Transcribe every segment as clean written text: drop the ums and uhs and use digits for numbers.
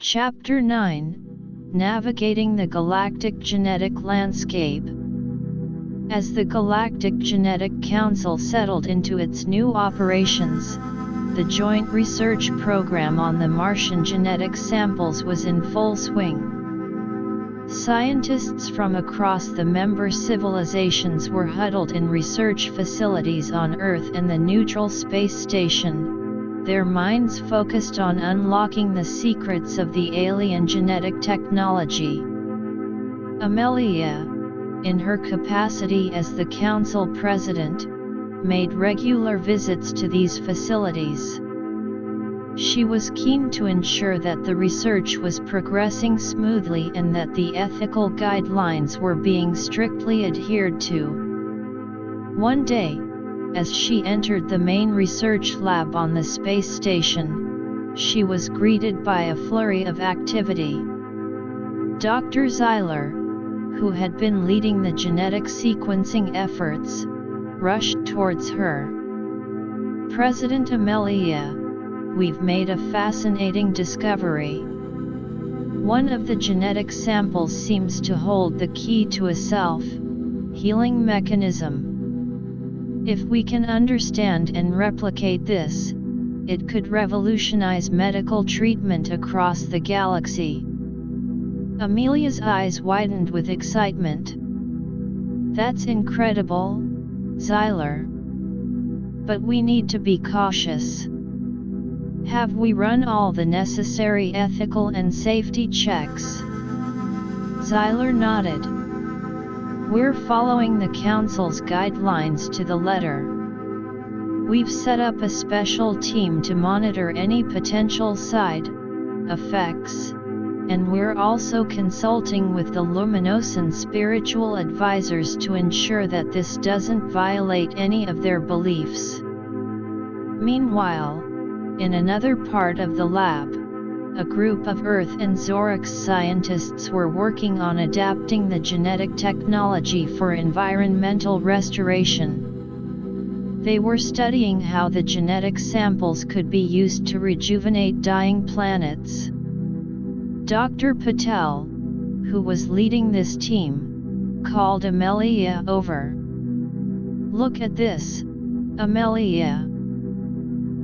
Chapter 9: Navigating the Galactic Genetic Landscape. As the Galactic Genetic Council settled into its new operations, the joint research program on the Martian genetic samples was in full swing. Scientists from across the member civilizations were huddled in research facilities on Earth and the neutral space station, their minds focused on unlocking the secrets of the alien genetic technology. Amelia, in her capacity as the Council President, made regular visits to these facilities. She was keen to ensure that the research was progressing smoothly and that the ethical guidelines were being strictly adhered to. One day, as she entered the main research lab on the space station, she was greeted by a flurry of activity. Dr. Zyler, who had been leading the genetic sequencing efforts, rushed towards her. "President Amelia, we've made a fascinating discovery. One of the genetic samples seems to hold the key to a self-healing mechanism. If we can understand and replicate this, it could revolutionize medical treatment across the galaxy." Amelia's eyes widened with excitement. "That's incredible, Zyler. But we need to be cautious. Have we run all the necessary ethical and safety checks?" Zyler nodded. "We're following the Council's guidelines to the letter. We've set up a special team to monitor any potential side effects, and we're also consulting with the Luminosan spiritual advisors to ensure that this doesn't violate any of their beliefs." Meanwhile, in another part of the lab, a group of Earth and Zorix scientists were working on adapting the genetic technology for environmental restoration. They were studying how the genetic samples could be used to rejuvenate dying planets. Dr. Patel, who was leading this team, called Amelia over. "Look at this, Amelia.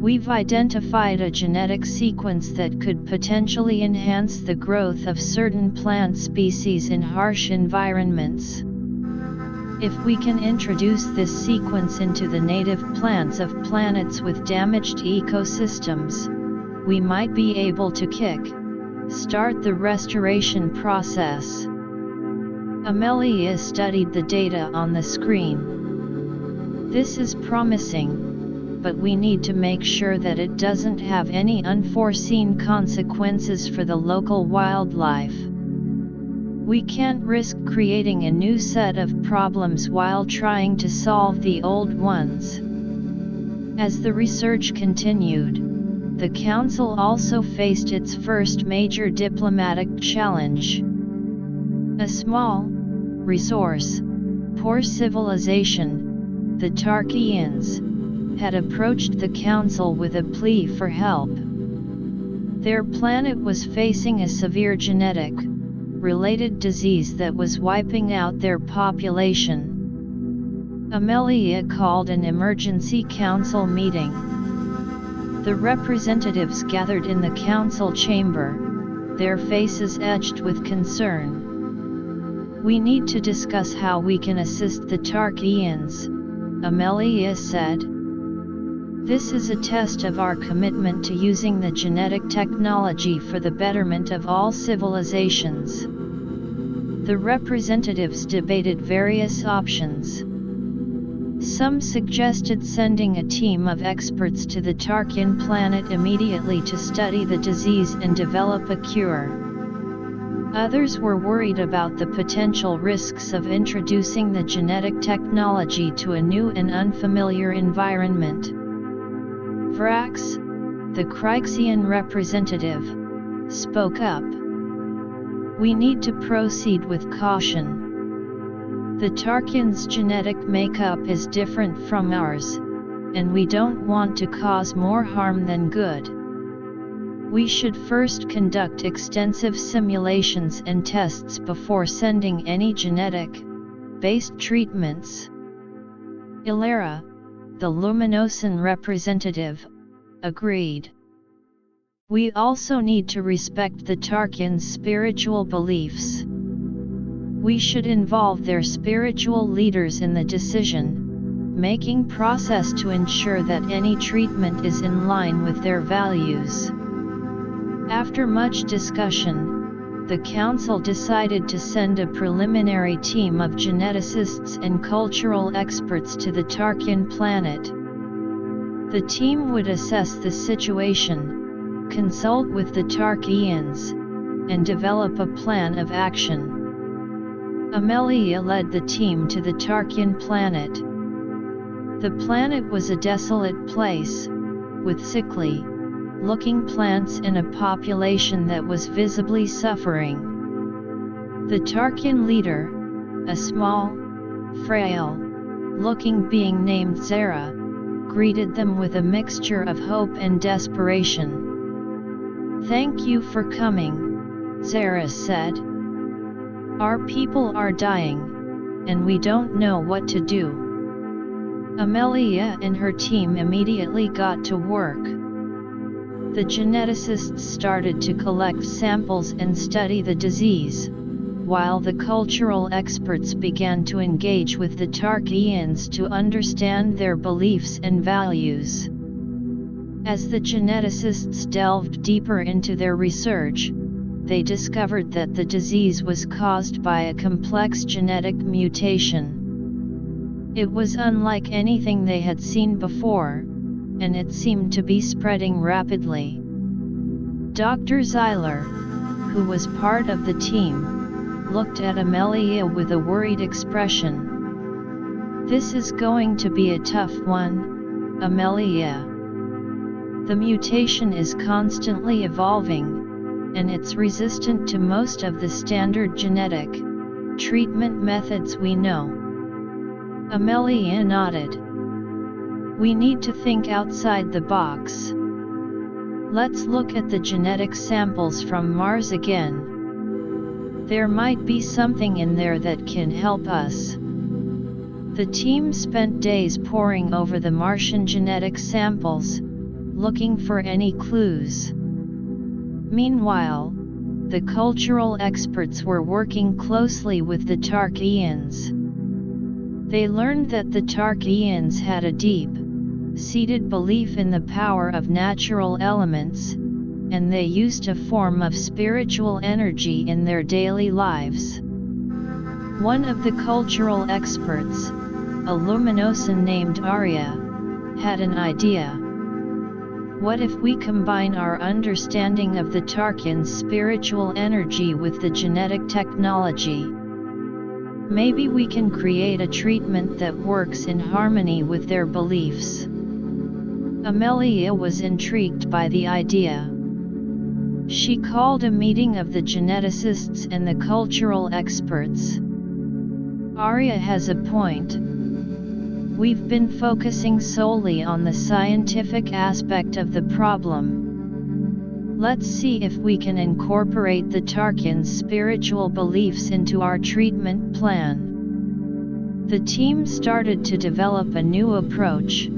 We've identified a genetic sequence that could potentially enhance the growth of certain plant species in harsh environments. If we can introduce this sequence into the native plants of planets with damaged ecosystems, we might be able to start the restoration process." Amelia studied the data on the screen. "This is promising, but we need to make sure that it doesn't have any unforeseen consequences for the local wildlife. We can't risk creating a new set of problems while trying to solve the old ones." As the research continued, the Council also faced its first major diplomatic challenge. A small, resource-poor civilization, the Tarkians, had approached the Council with a plea for help. Their planet was facing a severe genetic-related disease that was wiping out their population. Amelia called an emergency council meeting. The representatives gathered in the council chamber, their faces etched with concern. "We need to discuss how we can assist the Tarkians," Amelia said. "This is a test of our commitment to using the genetic technology for the betterment of all civilizations." The representatives debated various options. Some suggested sending a team of experts to the Tarkian planet immediately to study the disease and develop a cure. Others were worried about the potential risks of introducing the genetic technology to a new and unfamiliar environment. Vrax, the Kryxian representative, spoke up. "We need to proceed with caution. The Tarkians' genetic makeup is different from ours, and we don't want to cause more harm than good. We should first conduct extensive simulations and tests before sending any genetic-based treatments. Ilera, the Luminosan representative, agreed. We also need to respect the Tarkin's spiritual beliefs. We should involve their spiritual leaders in the decision-making process to ensure that any treatment is in line with their values. After much discussion, the Council decided to send a preliminary team of geneticists and cultural experts to the Tarkin planet. The team would assess the situation, consult with the Tarkians, and develop a plan of action. Amelia led the team to the Tarkin planet. The planet was a desolate place, with sickly-looking plants and a population that was visibly suffering. The Tarkin leader, a small, frail-looking being named Zara, greeted them with a mixture of hope and desperation. "Thank you for coming," Zara said. "Our people are dying, and we don't know what to do." Amelia and her team immediately got to work. The geneticists started to collect samples and study the disease, while the cultural experts began to engage with the Tarkians to understand their beliefs and values. As the geneticists delved deeper into their research, they discovered that the disease was caused by a complex genetic mutation. It was unlike anything they had seen before, and it seemed to be spreading rapidly. Dr. Zyler, who was part of the team, looked at Amelia with a worried expression. "This is going to be a tough one, Amelia. The mutation is constantly evolving, and it's resistant to most of the standard genetic treatment methods we know." Amelia nodded. "We need to think outside the box. Let's look at the genetic samples from Mars again. There might be something in there that can help us." The team spent days poring over the Martian genetic samples, looking for any clues. Meanwhile, the cultural experts were working closely with the Tarkians. They learned that the Tarkians had a deep-seated belief in the power of natural elements, and they used a form of spiritual energy in their daily lives. One of the cultural experts, a Luminosan named Arya, had an idea. "What if we combine our understanding of the Tarkin's spiritual energy with the genetic technology? Maybe we can create a treatment that works in harmony with their beliefs." Amelia was intrigued by the idea. She called a meeting of the geneticists and the cultural experts. "Arya has a point. We've been focusing solely on the scientific aspect of the problem. Let's see if we can incorporate the Tarkin's spiritual beliefs into our treatment plan." The team started to develop a new approach.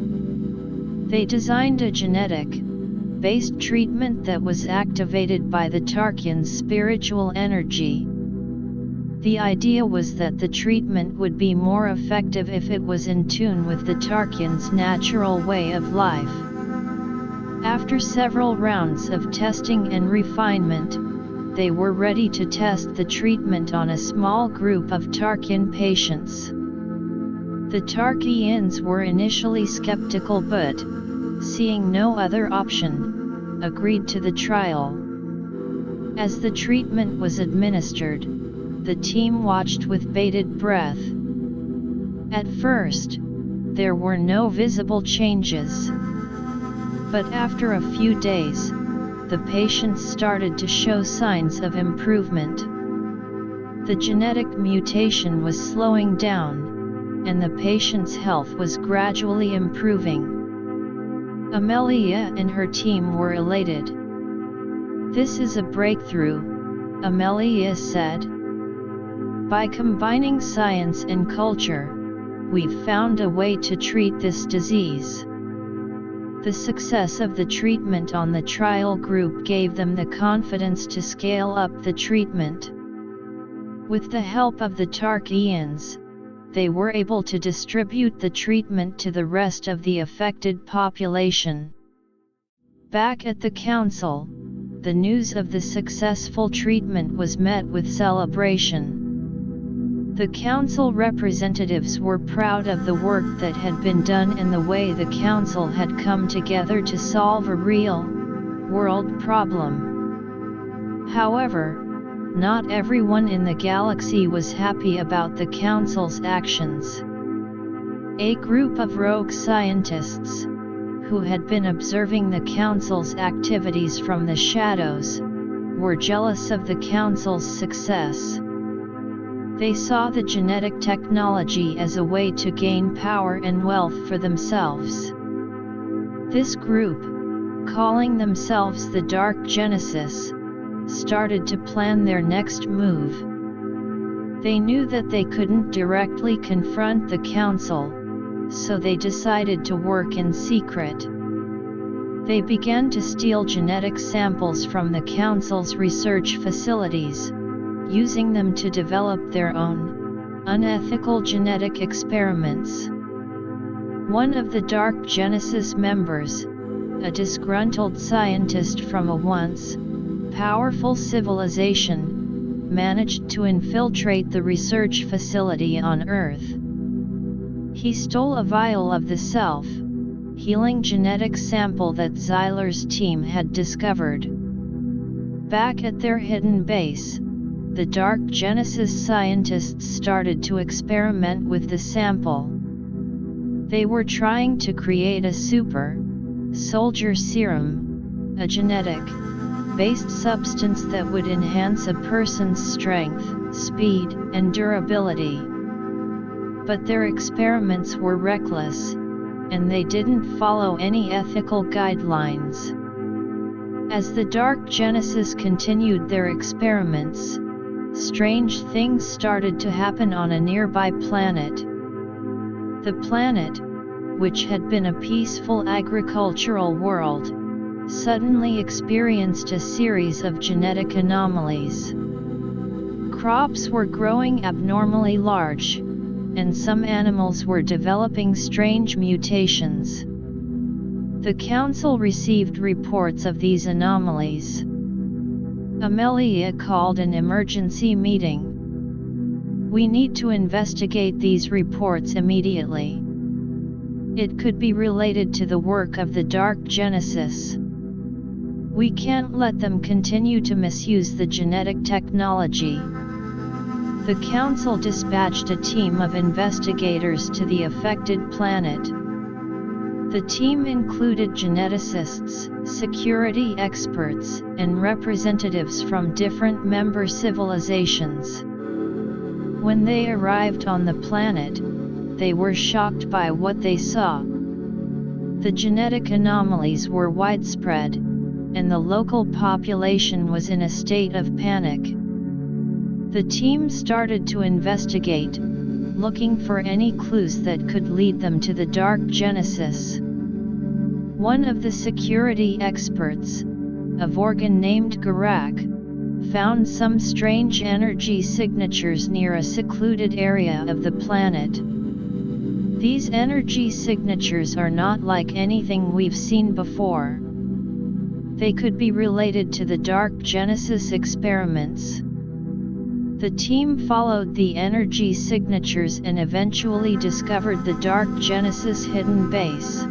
They designed a genetic-based treatment that was activated by the Tarkin's spiritual energy. The idea was that the treatment would be more effective if it was in tune with the Tarkin's natural way of life. After several rounds of testing and refinement, they were ready to test the treatment on a small group of Tarkin patients. The Tarkians were initially skeptical but, seeing no other option, agreed to the trial. As the treatment was administered, the team watched with bated breath. At first, there were no visible changes. But after a few days, the patients started to show signs of improvement. The genetic mutation was slowing down, and the patient's health was gradually improving. Amelia and her team were elated. "This is a breakthrough," Amelia said. "By combining science and culture, we've found a way to treat this disease." The success of the treatment on the trial group gave them the confidence to scale up the treatment. With the help of the Tarkians, they were able to distribute the treatment to the rest of the affected population. Back at the council, the news of the successful treatment was met with celebration. The council representatives were proud of the work that had been done and the way the council had come together to solve a real, world problem. However, not everyone in the galaxy was happy about the council's actions. A group of rogue scientists, who had been observing the council's activities from the shadows, were jealous of the council's success. They saw the genetic technology as a way to gain power and wealth for themselves. This group, calling themselves the Dark Geneticists, started to plan their next move. They knew that they couldn't directly confront the council, so they decided to work in secret. They began to steal genetic samples from the council's research facilities, using them to develop their own, unethical genetic experiments. One of the Dark Genesis members, a disgruntled scientist from a once powerful civilization, managed to infiltrate the research facility on Earth. He stole a vial of the self-healing genetic sample that Zyler's team had discovered. Back at their hidden base, the Dark Genesis scientists started to experiment with the sample. They were trying to create a super soldier serum, a genetic-based substance that would enhance a person's strength, speed, and durability. But their experiments were reckless, and they didn't follow any ethical guidelines. As the Dark Genesis continued their experiments, strange things started to happen on a nearby planet. The planet, which had been a peaceful agricultural world, suddenly experienced a series of genetic anomalies. Crops were growing abnormally large, and some animals were developing strange mutations. The council received reports of these anomalies. Amelia called an emergency meeting. "We need to investigate these reports immediately. It could be related to the work of the Dark Genesis. We can't let them continue to misuse the genetic technology." The council dispatched a team of investigators to the affected planet. The team included geneticists, security experts, and representatives from different member civilizations. When they arrived on the planet, they were shocked by what they saw. The genetic anomalies were widespread, and the local population was in a state of panic. The team started to investigate, looking for any clues that could lead them to the Dark Genesis. One of the security experts, a Vorgan named Garak, found some strange energy signatures near a secluded area of the planet. These energy signatures are not like anything we've seen before. They could be related to the Dark Genesis experiments. The team followed the energy signatures and eventually discovered the Dark Genesis hidden base.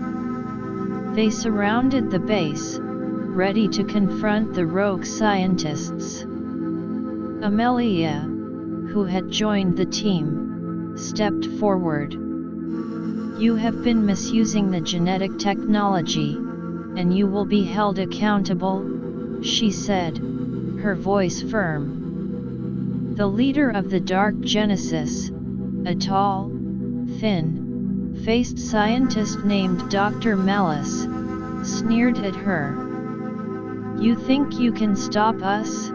They surrounded the base, ready to confront the rogue scientists. Amelia, who had joined the team, stepped forward. "You have been misusing the genetic technology, and you will be held accountable," she said, her voice firm. The leader of the Dark Genesis, a tall, thin-faced scientist named Dr. Malice, sneered at her. You think you can stop us?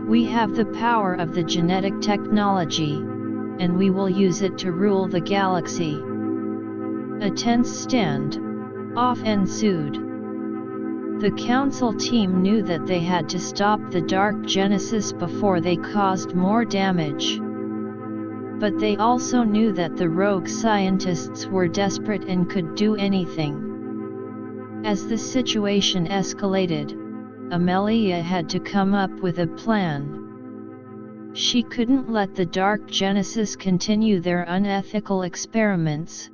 We have the power of the genetic technology, and we will use it to rule the galaxy. A tense stand-off ensued. The council team knew that they had to stop the Dark Genesis before they caused more damage. But they also knew that the rogue scientists were desperate and could do anything. As the situation escalated, Amelia had to come up with a plan. She couldn't let the Dark Genesis continue their unethical experiments,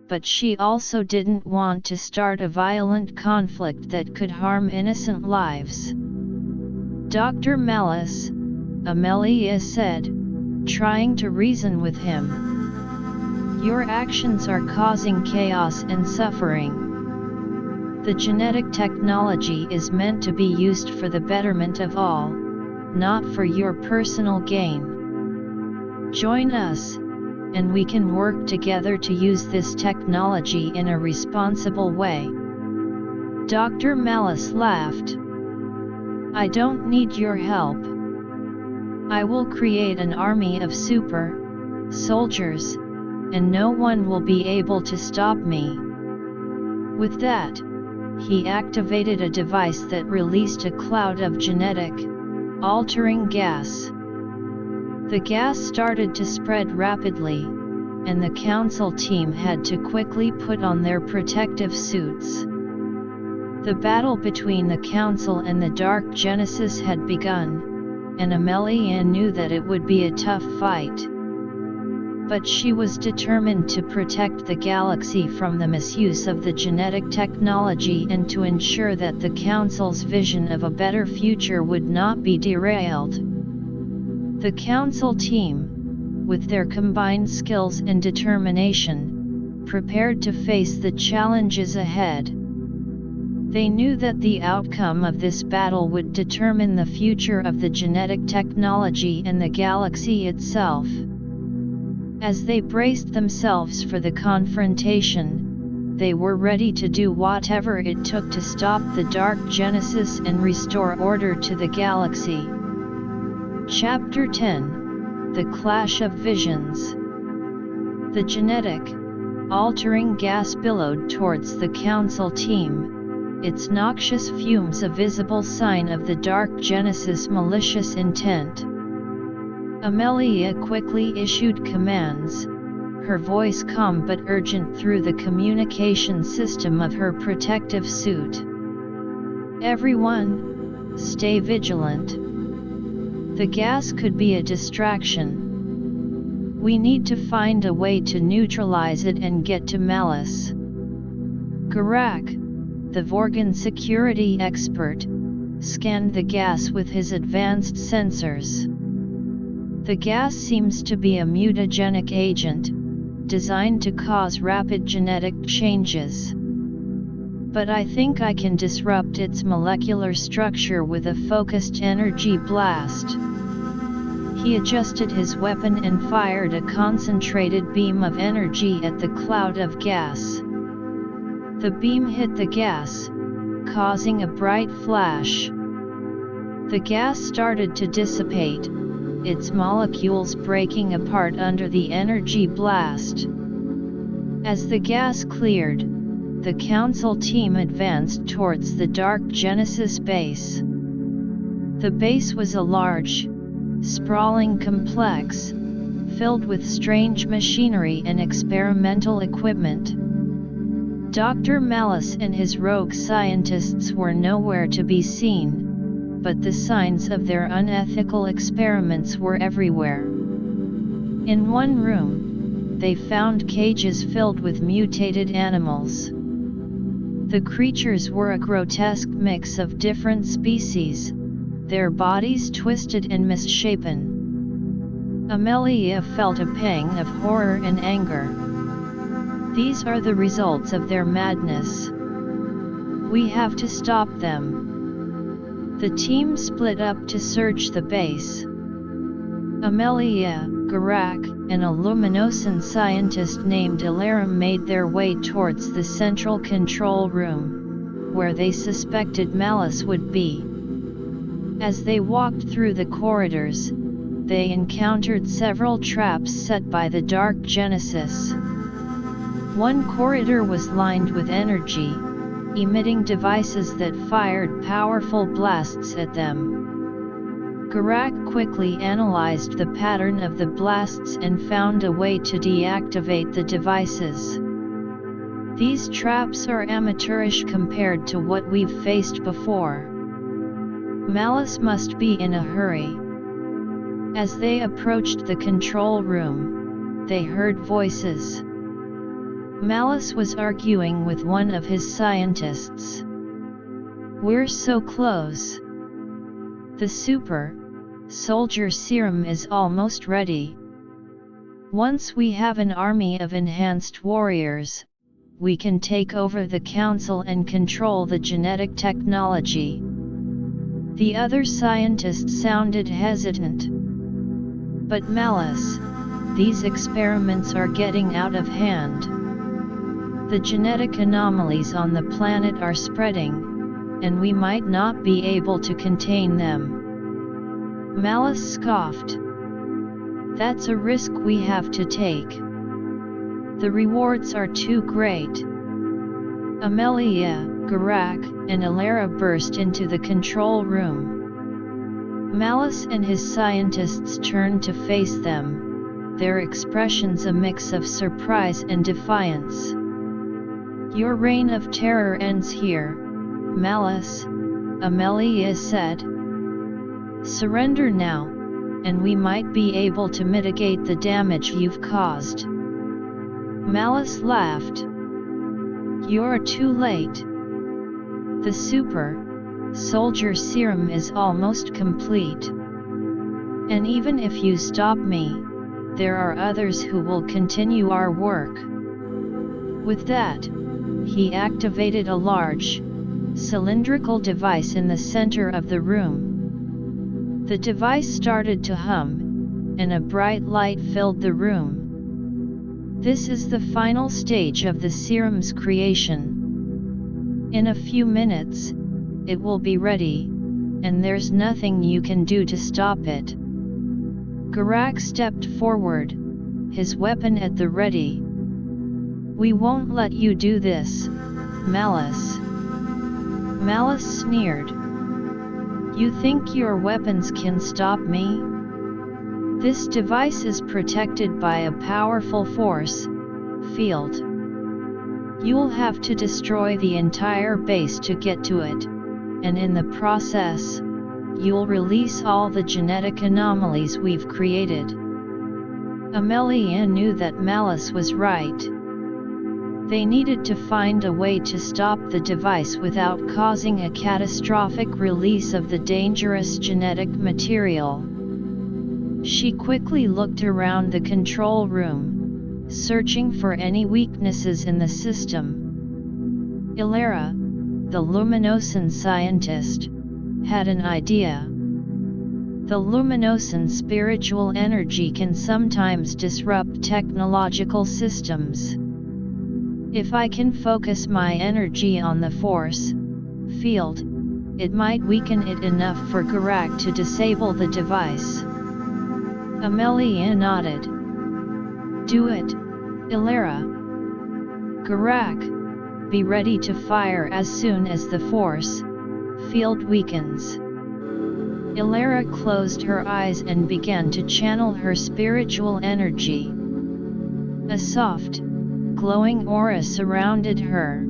but she also didn't want to start a violent conflict that could harm innocent lives. Dr. Malice, Amelia said, trying to reason with him. Your actions are causing chaos and suffering. The genetic technology is meant to be used for the betterment of all, not for your personal gain. Join us, and we can work together to use this technology in a responsible way. Dr. Malice laughed. I don't need your help. I will create an army of super soldiers, and no one will be able to stop me. With that, he activated a device that released a cloud of genetic altering gas. The gas started to spread rapidly, and the council team had to quickly put on their protective suits. The battle between the council and the Dark Genesis had begun, and Amelia knew that it would be a tough fight. But she was determined to protect the galaxy from the misuse of the genetic technology and to ensure that the council's vision of a better future would not be derailed. The council team, with their combined skills and determination, prepared to face the challenges ahead. They knew that the outcome of this battle would determine the future of the genetic technology and the galaxy itself. As they braced themselves for the confrontation, they were ready to do whatever it took to stop the Dark Genesis and restore order to the galaxy. Chapter 10: The Clash of Visions. The genetic altering gas billowed towards the council team, its noxious fumes a visible sign of the Dark Genesis' malicious intent. Amelia quickly issued commands, her voice calm but urgent through the communication system of her protective suit. Everyone, stay vigilant. The gas could be a distraction. We need to find a way to neutralize it and get to Malice. Garak, the Vorgan security expert, scanned the gas with his advanced sensors. The gas seems to be a mutagenic agent, designed to cause rapid genetic changes. But I think I can disrupt its molecular structure with a focused energy blast. He adjusted his weapon and fired a concentrated beam of energy at the cloud of gas. The beam hit the gas, causing a bright flash. The gas started to dissipate, its molecules breaking apart under the energy blast. As the gas cleared, the council team advanced towards the Dark Genesis base. The base was a large, sprawling complex, filled with strange machinery and experimental equipment. Dr. Malice and his rogue scientists were nowhere to be seen, but the signs of their unethical experiments were everywhere. In one room, they found cages filled with mutated animals. The creatures were a grotesque mix of different species, their bodies twisted and misshapen. Amelia felt a pang of horror and anger. These are the results of their madness. We have to stop them. The team split up to search the base. Amelia, Garak, and a Luminosan scientist named Ilaram made their way towards the central control room. where they suspected Malice would be. As they walked through the corridors, they encountered several traps set by the dark geneticist. One corridor was lined with energy, emitting devices that fired powerful blasts at them. Garak quickly analyzed the pattern of the blasts and found a way to deactivate the devices. These traps are amateurish compared to what we've faced before. Malice must be in a hurry. As they approached the control room, they heard voices. Malice was arguing with one of his scientists. "We're so close. The soldier serum is almost ready. Once we have an army of enhanced warriors, we can take over the council and control the genetic technology." The other scientist sounded hesitant. "But Malice, these experiments are getting out of hand. The genetic anomalies on the planet are spreading, and we might not be able to contain them." Malice scoffed. "That's a risk we have to take. The rewards are too great." Amelia, Garak, and Alara burst into the control room. Malice and his scientists turned to face them, their expressions a mix of surprise and defiance. "Your reign of terror ends here, Malice," Amelia said. "Surrender now, and we might be able to mitigate the damage you've caused." Malice laughed. "You're too late. The soldier serum is almost complete. And even if you stop me, there are others who will continue our work." With that, he activated a large, cylindrical device in the center of the room. The device started to hum, and a bright light filled the room. This is the final stage of the serum's creation. In a few minutes, it will be ready, and there's nothing you can do to stop it. Garak stepped forward, his weapon at the ready. "We won't let you do this, Malice." Malice sneered. "You think your weapons can stop me? This device is protected by a powerful force field. You'll have to destroy the entire base to get to it, and in the process, you'll release all the genetic anomalies we've created." Amelia knew that Malice was right. They needed to find a way to stop the device without causing a catastrophic release of the dangerous genetic material. She quickly looked around the control room, searching for any weaknesses in the system. Alara, the Luminosan scientist, had an idea. The Luminosan spiritual energy can sometimes disrupt technological systems. If I can focus my energy on the force field, it might weaken it enough for Garak to disable the device. Amelia nodded. "Do it, Alara. Garak, be ready to fire as soon as the force field weakens." Alara closed her eyes and began to channel her spiritual energy. A soft, glowing aura surrounded her.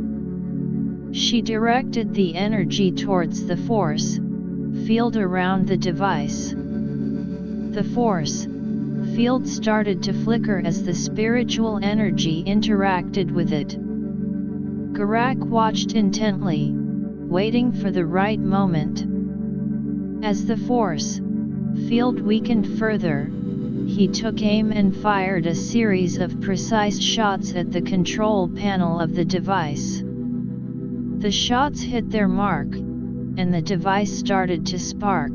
She directed the energy towards the force field around the device. The force field started to flicker as the spiritual energy interacted with it. Garak watched intently, waiting for the right moment. As the force field weakened further, he took aim and fired a series of precise shots at the control panel of the device. The shots hit their mark, and the device started to spark.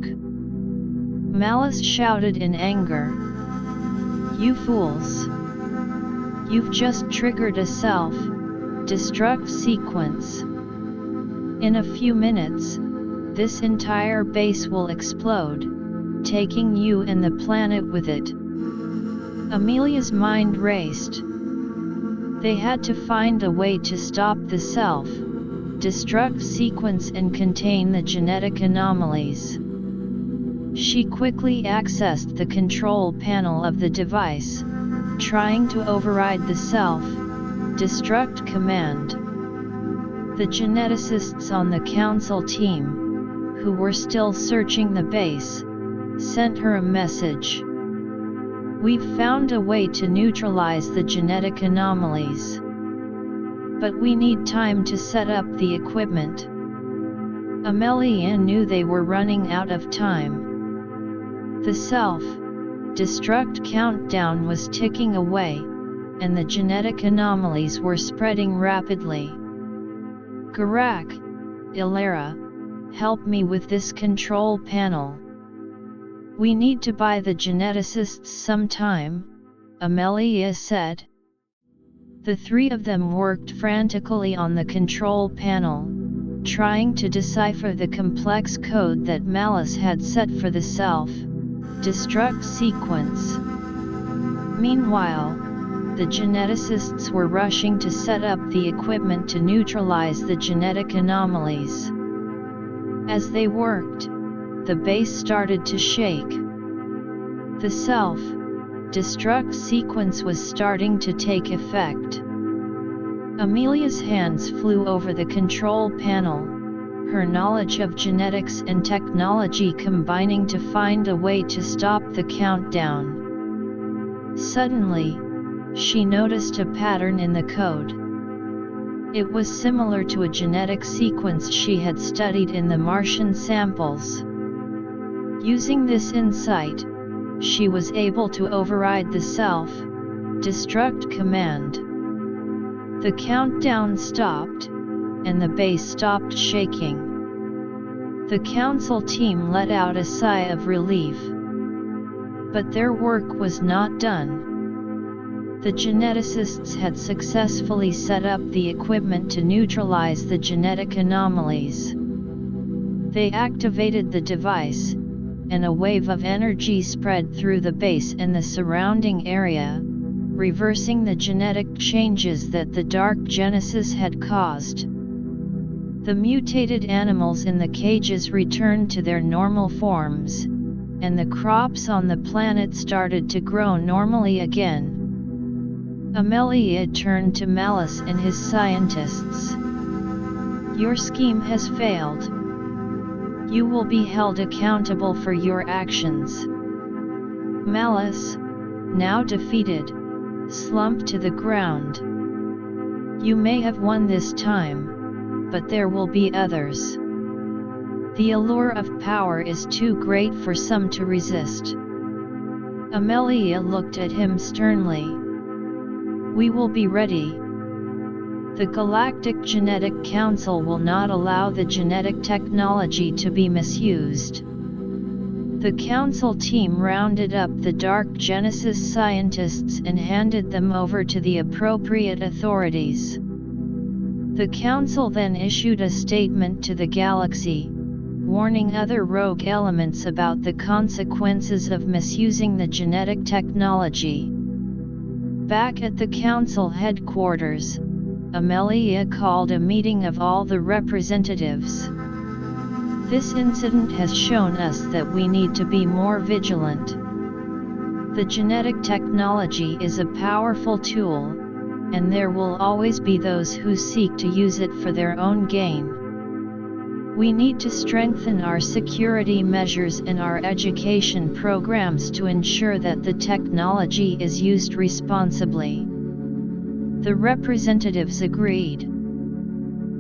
Malice shouted in anger. "You fools! You've just triggered a self-destruct sequence. In a few minutes, this entire base will explode, taking you and the planet with it. Amelia's mind raced. They had to find a way to stop the self-destruct sequence and contain the genetic anomalies. She quickly accessed the control panel of the device, trying to override the self-destruct command. The geneticists on the council team, who were still searching the base, sent her a message. "We've found a way to neutralize the genetic anomalies. But we need time to set up the equipment." Amelia knew they were running out of time. The self-destruct countdown was ticking away, and the genetic anomalies were spreading rapidly. "Garak, Ilara, help me with this control panel. We need to buy the geneticists some time," Amelia said. The three of them worked frantically on the control panel, trying to decipher the complex code that Malice had set for the self-destruct sequence. Meanwhile, the geneticists were rushing to set up the equipment to neutralize the genetic anomalies. As they worked, the base started to shake. The self-destruct sequence was starting to take effect. Amelia's hands flew over the control panel, her knowledge of genetics and technology combining to find a way to stop the countdown. Suddenly, she noticed a pattern in the code. It was similar to a genetic sequence she had studied in the Martian samples. Using this insight, she was able to override the self-destruct command. The countdown stopped, and the base stopped shaking. The council team let out a sigh of relief. But their work was not done. The geneticists had successfully set up the equipment to neutralize the genetic anomalies. They activated the device, and a wave of energy spread through the base and the surrounding area, reversing the genetic changes that the Dark Genesis had caused. The mutated animals in the cages returned to their normal forms, and the crops on the planet started to grow normally again. Amelia turned to Malice and his scientists. "Your scheme has failed. You will be held accountable for your actions." Malice, now defeated, slumped to the ground. "You may have won this time, but there will be others. The allure of power is too great for some to resist." Amelia looked at him sternly. "We will be ready. The Galactic Genetic Council will not allow the genetic technology to be misused." The council team rounded up the Dark Genesis scientists and handed them over to the appropriate authorities. The council then issued a statement to the galaxy, warning other rogue elements about the consequences of misusing the genetic technology. Back at the council headquarters, Amelia called a meeting of all the representatives. "This incident has shown us that we need to be more vigilant. The genetic technology is a powerful tool, and there will always be those who seek to use it for their own gain. We need to strengthen our security measures and our education programs to ensure that the technology is used responsibly." The representatives agreed.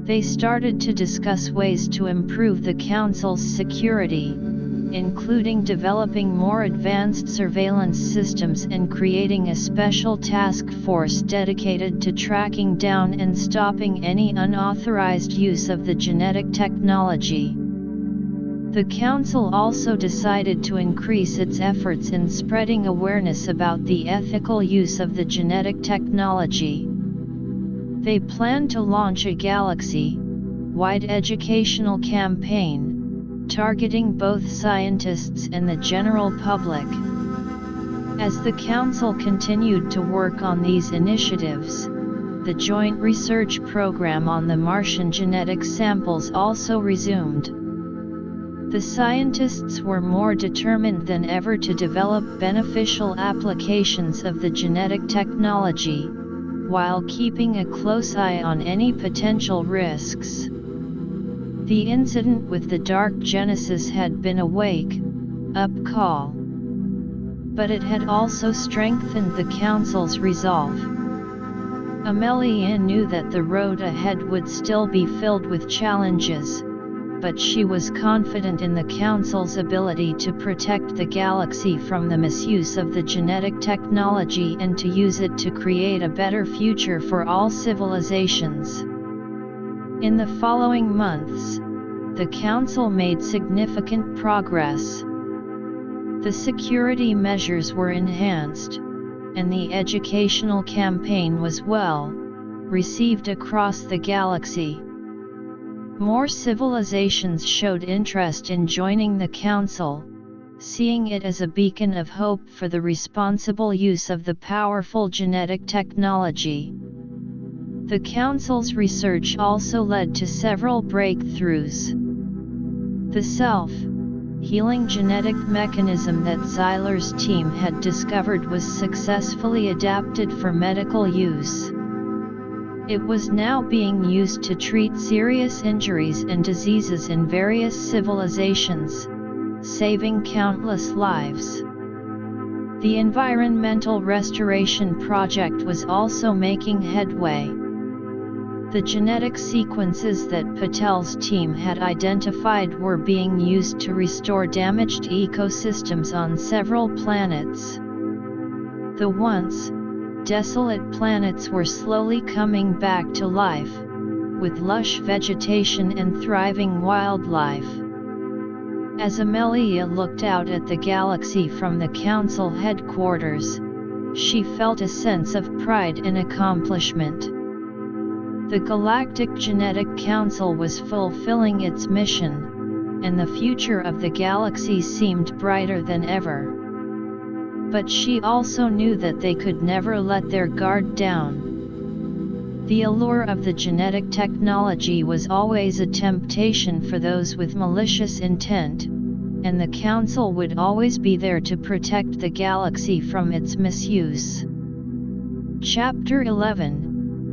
They started to discuss ways to improve the council's security, including developing more advanced surveillance systems and creating a special task force dedicated to tracking down and stopping any unauthorized use of the genetic technology. The council also decided to increase its efforts in spreading awareness about the ethical use of the genetic technology. They planned to launch a wide educational campaign, targeting both scientists and the general public. As the Council continued to work on these initiatives, the joint research program on the Martian genetic samples also resumed. The scientists were more determined than ever to develop beneficial applications of the genetic technology, while keeping a close eye on any potential risks. The incident with the Dark Genesis had been a wake-up call. But it had also strengthened the Council's resolve. Amelia knew that the road ahead would still be filled with challenges, but she was confident in the Council's ability to protect the galaxy from the misuse of the genetic technology and to use it to create a better future for all civilizations. In the following months, the Council made significant progress. The security measures were enhanced, and the educational campaign was well received across the galaxy. More civilizations showed interest in joining the Council, seeing it as a beacon of hope for the responsible use of the powerful genetic technology. The Council's research also led to several breakthroughs. The self-healing genetic mechanism that Zyler's team had discovered was successfully adapted for medical use. It was now being used to treat serious injuries and diseases in various civilizations, saving countless lives. The environmental restoration project was also making headway. The genetic sequences that Patel's team had identified were being used to restore damaged ecosystems on several planets. The once desolate planets were slowly coming back to life, with lush vegetation and thriving wildlife. As Amelia looked out at the galaxy from the Council headquarters, she felt a sense of pride and accomplishment. The Galactic Genetic Council was fulfilling its mission, and the future of the galaxy seemed brighter than ever. But she also knew that they could never let their guard down. The allure of the genetic technology was always a temptation for those with malicious intent, and the Council would always be there to protect the galaxy from its misuse. Chapter 11: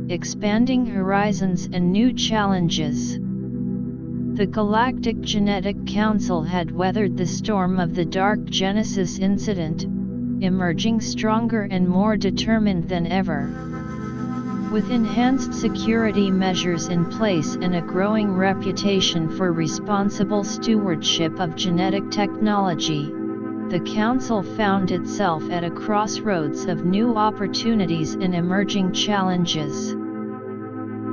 Expanding Horizons and New Challenges. The Galactic Genetic Council had weathered the storm of the Dark Genesis incident, emerging stronger and more determined than ever. With enhanced security measures in place and a growing reputation for responsible stewardship of genetic technology, the Council found itself at a crossroads of new opportunities and emerging challenges.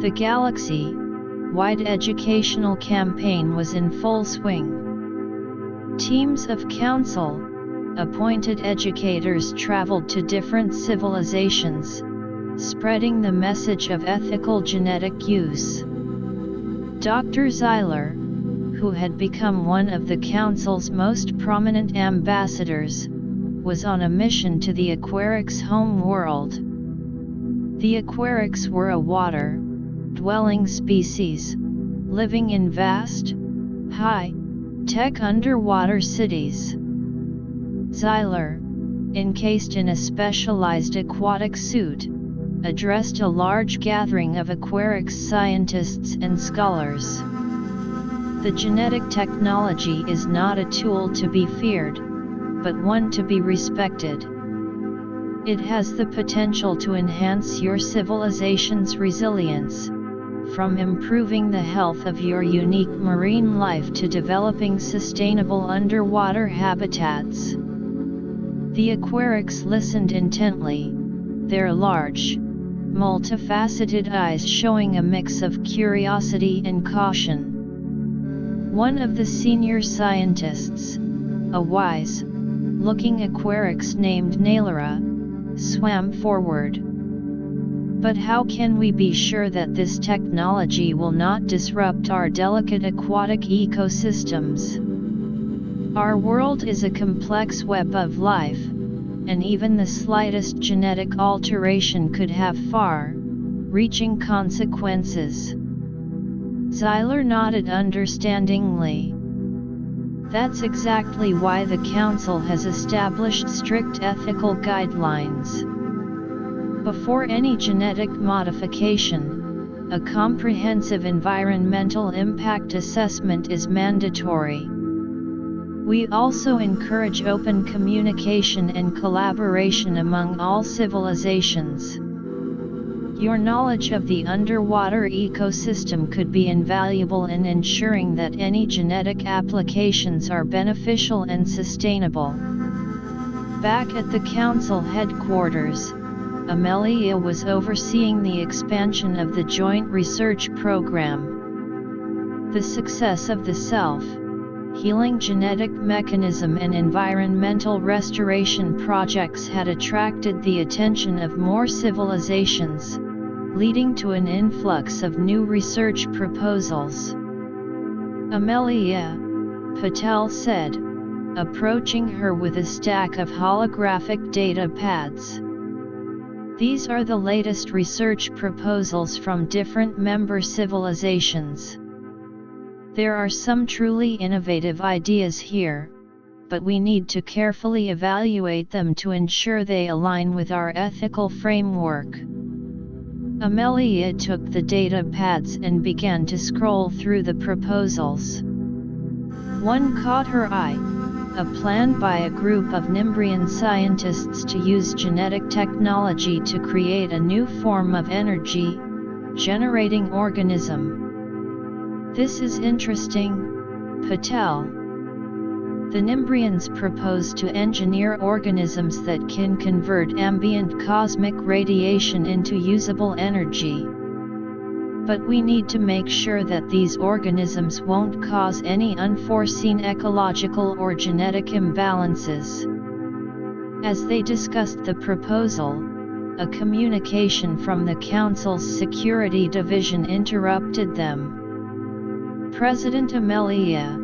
The galaxy-wide educational campaign was in full swing. Teams of Council-appointed educators traveled to different civilizations, spreading the message of ethical genetic use. Dr. Zyler, who had become one of the Council's most prominent ambassadors, was on a mission to the Aquarix home world. The Aquarix were a water-dwelling species, living in vast, high-tech underwater cities. Zyler, encased in a specialized aquatic suit, addressed a large gathering of Aquarix scientists and scholars. The genetic technology is not a tool to be feared, but one to be respected. It has the potential to enhance your civilization's resilience, from improving the health of your unique marine life to developing sustainable underwater habitats. The Aquarix listened intently, their large, multifaceted eyes showing a mix of curiosity and caution. One of the senior scientists, a wise-looking Aquarix named Naylora, swam forward. But how can we be sure that this technology will not disrupt our delicate aquatic ecosystems? Our world is a complex web of life, and even the slightest genetic alteration could have far-reaching consequences. Zyler nodded understandingly. That's exactly why the Council has established strict ethical guidelines. Before any genetic modification, a comprehensive environmental impact assessment is mandatory. We also encourage open communication and collaboration among all civilizations. Your knowledge of the underwater ecosystem could be invaluable in ensuring that any genetic applications are beneficial and sustainable. Back at the Council headquarters, Amelia was overseeing the expansion of the joint research program. The success of the self-healing genetic mechanism and environmental restoration projects had attracted the attention of more civilizations, leading to an influx of new research proposals. Amelia, Patel said, approaching her with a stack of holographic data pads. These are the latest research proposals from different member civilizations. There are some truly innovative ideas here, but we need to carefully evaluate them to ensure they align with our ethical framework. Amelia took the data pads and began to scroll through the proposals. One caught her eye. A plan by a group of Nimbrian scientists to use genetic technology to create a new form of energy-generating organism. This is interesting, Patel. The Nimbrians propose to engineer organisms that can convert ambient cosmic radiation into usable energy. But we need to make sure that these organisms won't cause any unforeseen ecological or genetic imbalances. As they discussed the proposal, a communication from the Council's Security Division interrupted them. President Amelia,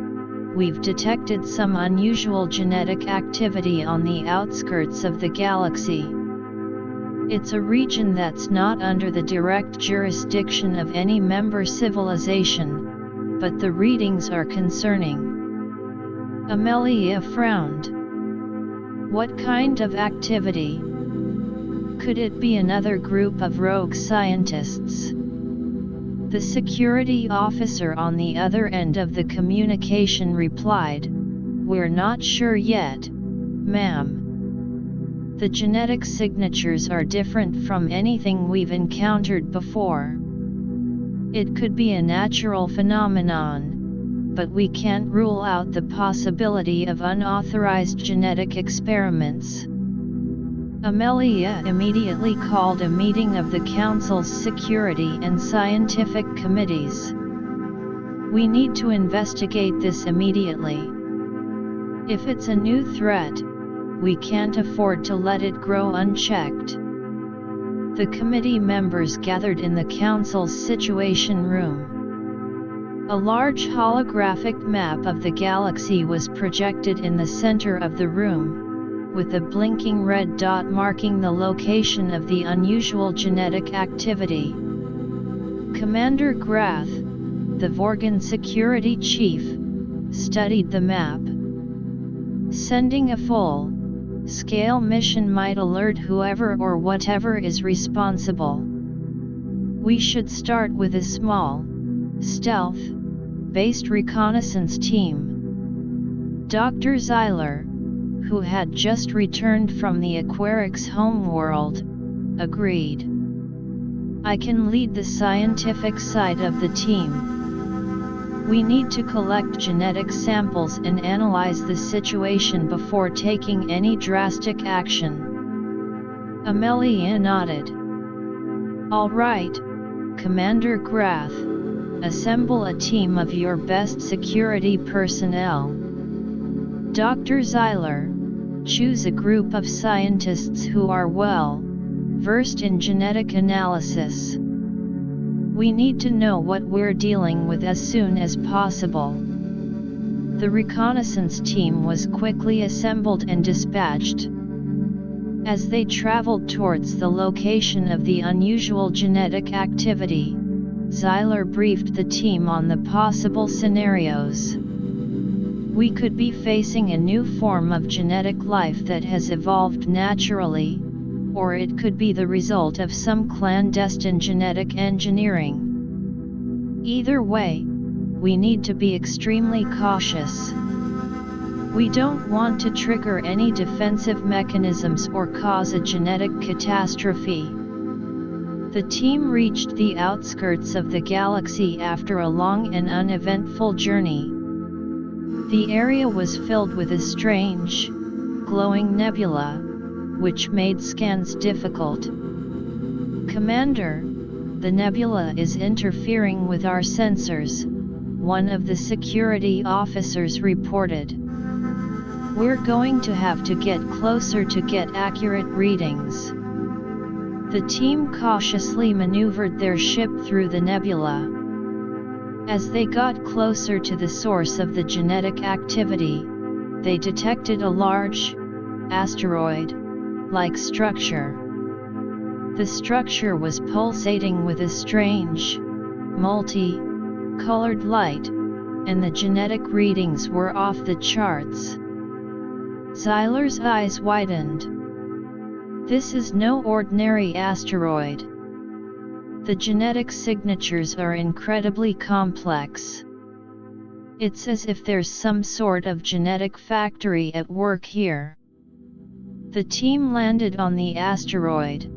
we've detected some unusual genetic activity on the outskirts of the galaxy. It's a region that's not under the direct jurisdiction of any member civilization, but the readings are concerning. Amelia frowned. What kind of activity? Could it be another group of rogue scientists? The security officer on the other end of the communication replied, "We're not sure yet, ma'am. The genetic signatures are different from anything we've encountered before. It could be a natural phenomenon, but we can't rule out the possibility of unauthorized genetic experiments." Amelia immediately called a meeting of the Council's Security and Scientific Committees. "We need to investigate this immediately. If it's a new threat, we can't afford to let it grow unchecked." The committee members gathered in the Council's Situation Room. A large holographic map of the galaxy was projected in the center of the room, with a blinking red dot marking the location of the unusual genetic activity. Commander Grath, the Vorgan security chief, studied the map. "Sending a full-scale mission might alert whoever or whatever is responsible. We should start with a small, stealth-based reconnaissance team." Dr. Zyler, who had just returned from the Aquarix homeworld, agreed. "I can lead the scientific side of the team. We need to collect genetic samples and analyze the situation before taking any drastic action." Amelia nodded. "All right, Commander Grath. Assemble a team of your best security personnel. Dr. Zyler, choose a group of scientists who are well versed in genetic analysis. We need to know what we're dealing with as soon as possible. The reconnaissance team was quickly assembled and dispatched. As they traveled towards the location of the unusual genetic activity, Zyler briefed the team on the possible scenarios. We could be facing a new form of genetic life that has evolved naturally, or it could be the result of some clandestine genetic engineering. Either way, we need to be extremely cautious. We don't want to trigger any defensive mechanisms or cause a genetic catastrophe. The team reached the outskirts of the galaxy after a long and uneventful journey. The area was filled with a strange, glowing nebula, which made scans difficult. "Commander, the nebula is interfering with our sensors," one of the security officers reported. "We're going to have to get closer to get accurate readings." The team cautiously maneuvered their ship through the nebula. As they got closer to the source of the genetic activity, they detected a large, asteroid-like structure. The structure was pulsating with a strange, multi-colored light, and the genetic readings were off the charts. Zyler's eyes widened. This is no ordinary asteroid. The genetic signatures are incredibly complex. It's as if there's some sort of genetic factory at work here. The team landed on the asteroid.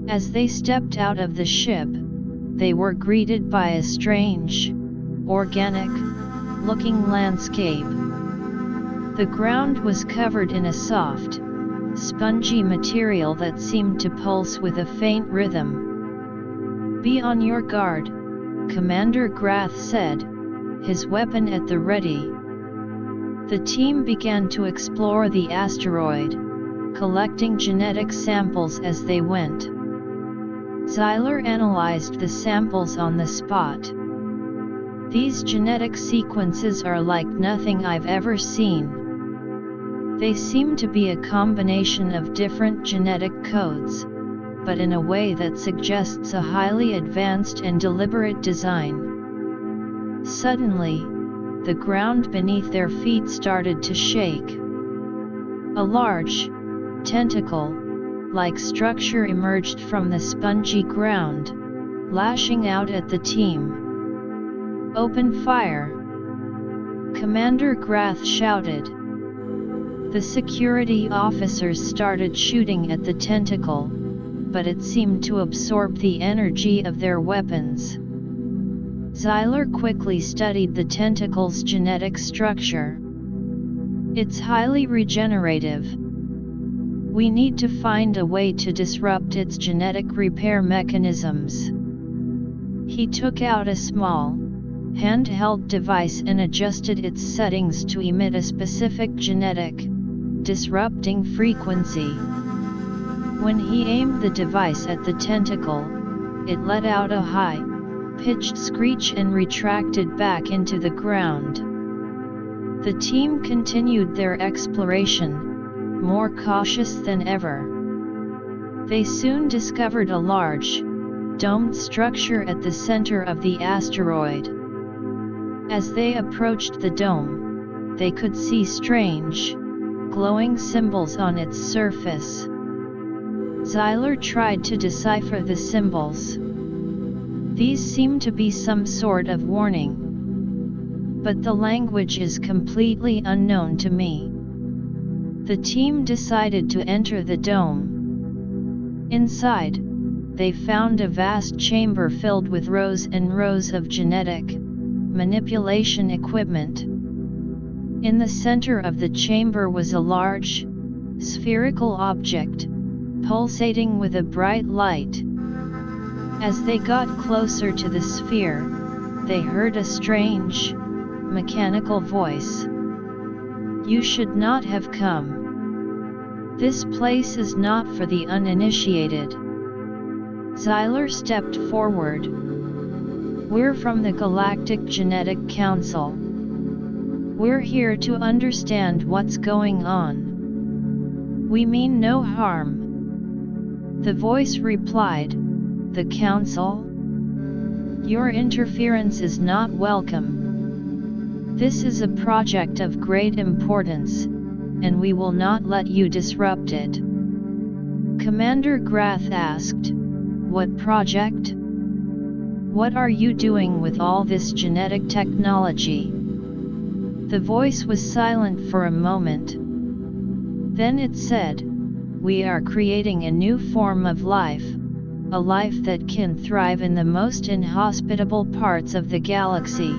As they stepped out of the ship, they were greeted by a strange, organic-looking landscape. The ground was covered in a soft, spongy material that seemed to pulse with a faint rhythm. "Be on your guard," Commander Grath said, his weapon at the ready. The team began to explore the asteroid, collecting genetic samples as they went. Zyler analyzed the samples on the spot. "These genetic sequences are like nothing I've ever seen. They seem to be a combination of different genetic codes, but in a way that suggests a highly advanced and deliberate design." Suddenly, the ground beneath their feet started to shake. A large, tentacle-like structure emerged from the spongy ground, lashing out at the team. "Open fire!" Commander Grath shouted. The security officers started shooting at the tentacle, but it seemed to absorb the energy of their weapons. Zyler quickly studied the tentacle's genetic structure. "It's highly regenerative. We need to find a way to disrupt its genetic repair mechanisms." He took out a small, handheld device and adjusted its settings to emit a specific genetic, disrupting frequency. When he aimed the device at the tentacle, it let out a high-pitched screech and retracted back into the ground. The team continued their exploration, more cautious than ever. They soon discovered a large, domed structure at the center of the asteroid. As they approached the dome, they could see strange, glowing symbols on its surface. Zyler tried to decipher the symbols. "These seem to be some sort of warning. But the language is completely unknown to me." The team decided to enter the dome. Inside, they found a vast chamber filled with rows and rows of genetic manipulation equipment. In the center of the chamber was a large, spherical object, pulsating with a bright light. As they got closer to the sphere, they heard a strange, mechanical voice. "You should not have come. This place is not for the uninitiated. Xyler stepped forward. We're from the Galactic Genetic Council. We're here to understand what's going on. We mean no harm. The voice replied, "The Council? Your interference is not welcome. This is a project of great importance, and we will not let you disrupt it." Commander Grath asked, "What project? What are you doing with all this genetic technology?" The voice was silent for a moment. Then it said, "We are creating a new form of life, a life that can thrive in the most inhospitable parts of the galaxy.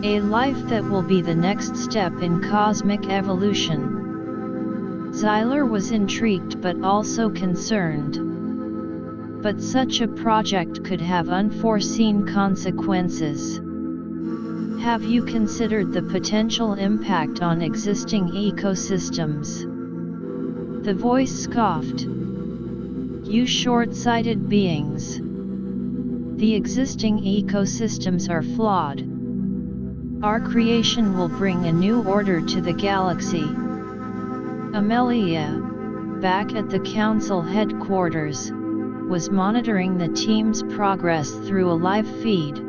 A life that will be the next step in cosmic evolution." Xyler was intrigued but also concerned. But such a project could have unforeseen consequences. Have you considered the potential impact on existing ecosystems? The voice scoffed. You short-sighted beings. The existing ecosystems are flawed. Our creation will bring a new order to the galaxy. Amelia, back at the council headquarters, was monitoring the team's progress through a live feed.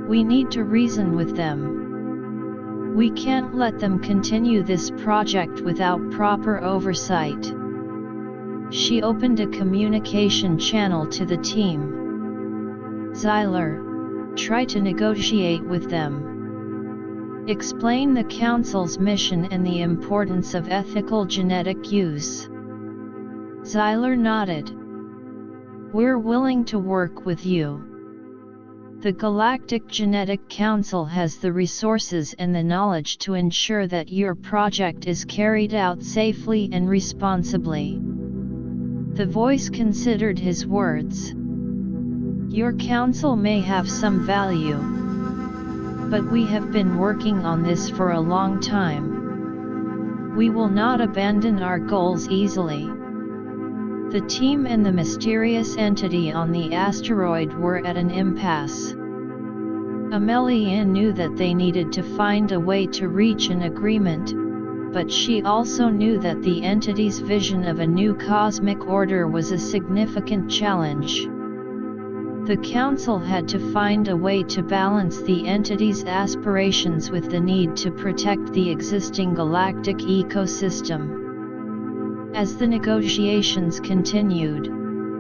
We need to reason with them. We can't let them continue this project without proper oversight. She opened a communication channel to the team. Xyler, try to negotiate with them. Explain the Council's mission and the importance of ethical genetic use. Xyler nodded. We're willing to work with you. The Galactic Genetic Council has the resources and the knowledge to ensure that your project is carried out safely and responsibly. The voice considered his words. Your council may have some value, but we have been working on this for a long time. We will not abandon our goals easily. The team and the mysterious entity on the asteroid were at an impasse. Amelia knew that they needed to find a way to reach an agreement, but she also knew that the entity's vision of a new cosmic order was a significant challenge. The Council had to find a way to balance the entity's aspirations with the need to protect the existing galactic ecosystem. As the negotiations continued,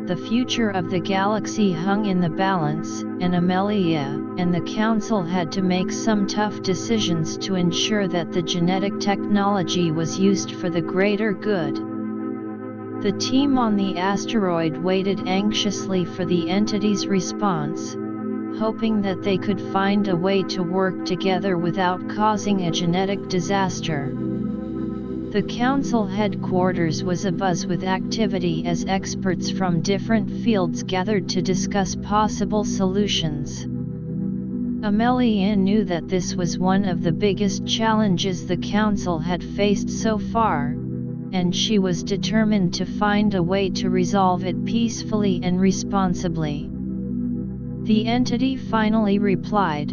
the future of the galaxy hung in the balance, and Amelia and the Council had to make some tough decisions to ensure that the genetic technology was used for the greater good. The team on the asteroid waited anxiously for the entity's response, hoping that they could find a way to work together without causing a genetic disaster. The Council headquarters was abuzz with activity as experts from different fields gathered to discuss possible solutions. Amelia knew that this was one of the biggest challenges the Council had faced so far, and she was determined to find a way to resolve it peacefully and responsibly. The entity finally replied,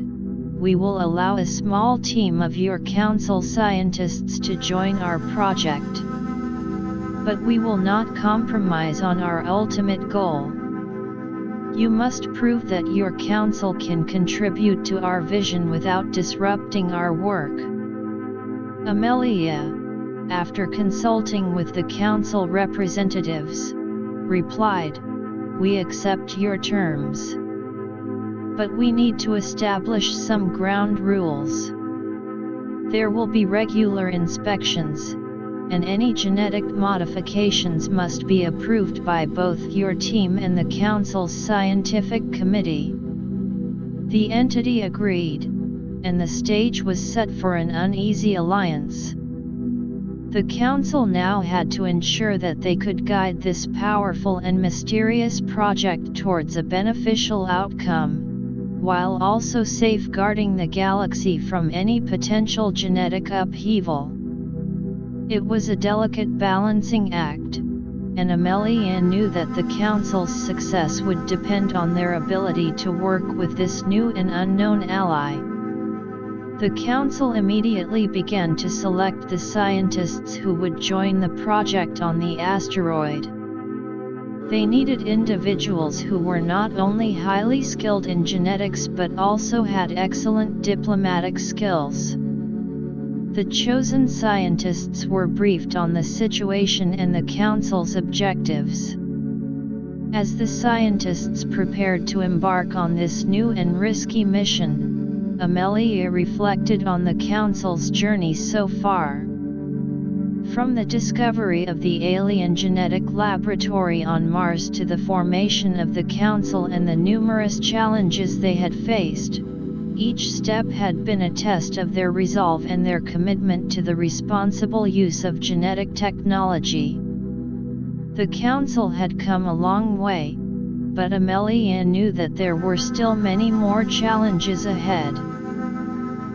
"We will allow a small team of your council scientists to join our project. But we will not compromise on our ultimate goal. You must prove that your council can contribute to our vision without disrupting our work." Amelia, after consulting with the council representatives, replied, "We accept your terms. But we need to establish some ground rules. There will be regular inspections, and any genetic modifications must be approved by both your team and the Council's scientific committee." The entity agreed, and the stage was set for an uneasy alliance. The Council now had to ensure that they could guide this powerful and mysterious project towards a beneficial outcome, while also safeguarding the galaxy from any potential genetic upheaval. It was a delicate balancing act, and Amelia knew that the Council's success would depend on their ability to work with this new and unknown ally. The Council immediately began to select the scientists who would join the project on the asteroid. They needed individuals who were not only highly skilled in genetics but also had excellent diplomatic skills. The chosen scientists were briefed on the situation and the Council's objectives. As the scientists prepared to embark on this new and risky mission, Amelia reflected on the Council's journey so far. From the discovery of the alien genetic laboratory on Mars to the formation of the Council and the numerous challenges they had faced, each step had been a test of their resolve and their commitment to the responsible use of genetic technology. The Council had come a long way, but Amelia knew that there were still many more challenges ahead.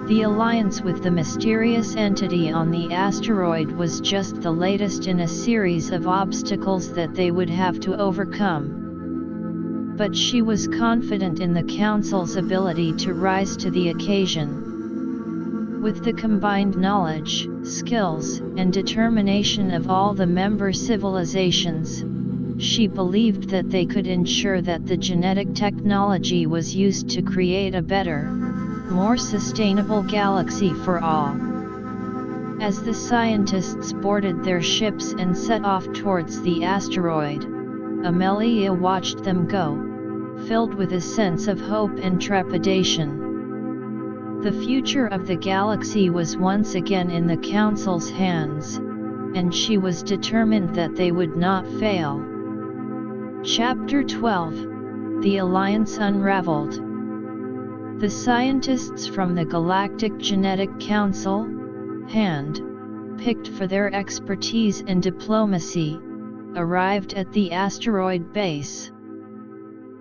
The alliance with the mysterious entity on the asteroid was just the latest in a series of obstacles that they would have to overcome. But she was confident in the Council's ability to rise to the occasion. With the combined knowledge, skills, and determination of all the member civilizations, she believed that they could ensure that the genetic technology was used to create a better, more sustainable galaxy for all. As the scientists boarded their ships and set off towards the asteroid, Amelia watched them go, filled with a sense of hope and trepidation. The future of the galaxy was once again in the Council's hands, and she was determined that they would not fail. Chapter 12: The Alliance Unraveled. The scientists from the Galactic Genetic Council, hand-picked for their expertise and diplomacy, arrived at the asteroid base.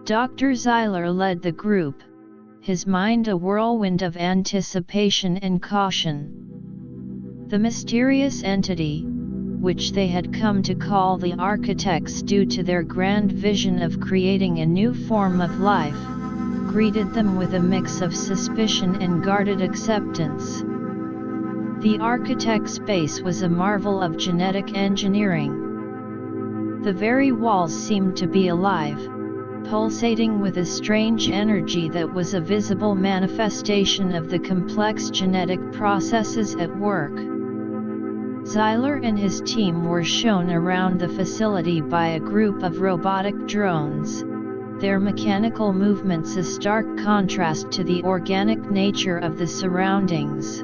Dr. Zyler led the group, his mind a whirlwind of anticipation and caution. The mysterious entity, which they had come to call the Architects due to their grand vision of creating a new form of life, greeted them with a mix of suspicion and guarded acceptance. The Architect's base was a marvel of genetic engineering. The very walls seemed to be alive, pulsating with a strange energy that was a visible manifestation of the complex genetic processes at work. Zyler and his team were shown around the facility by a group of robotic drones, their mechanical movements a stark contrast to the organic nature of the surroundings.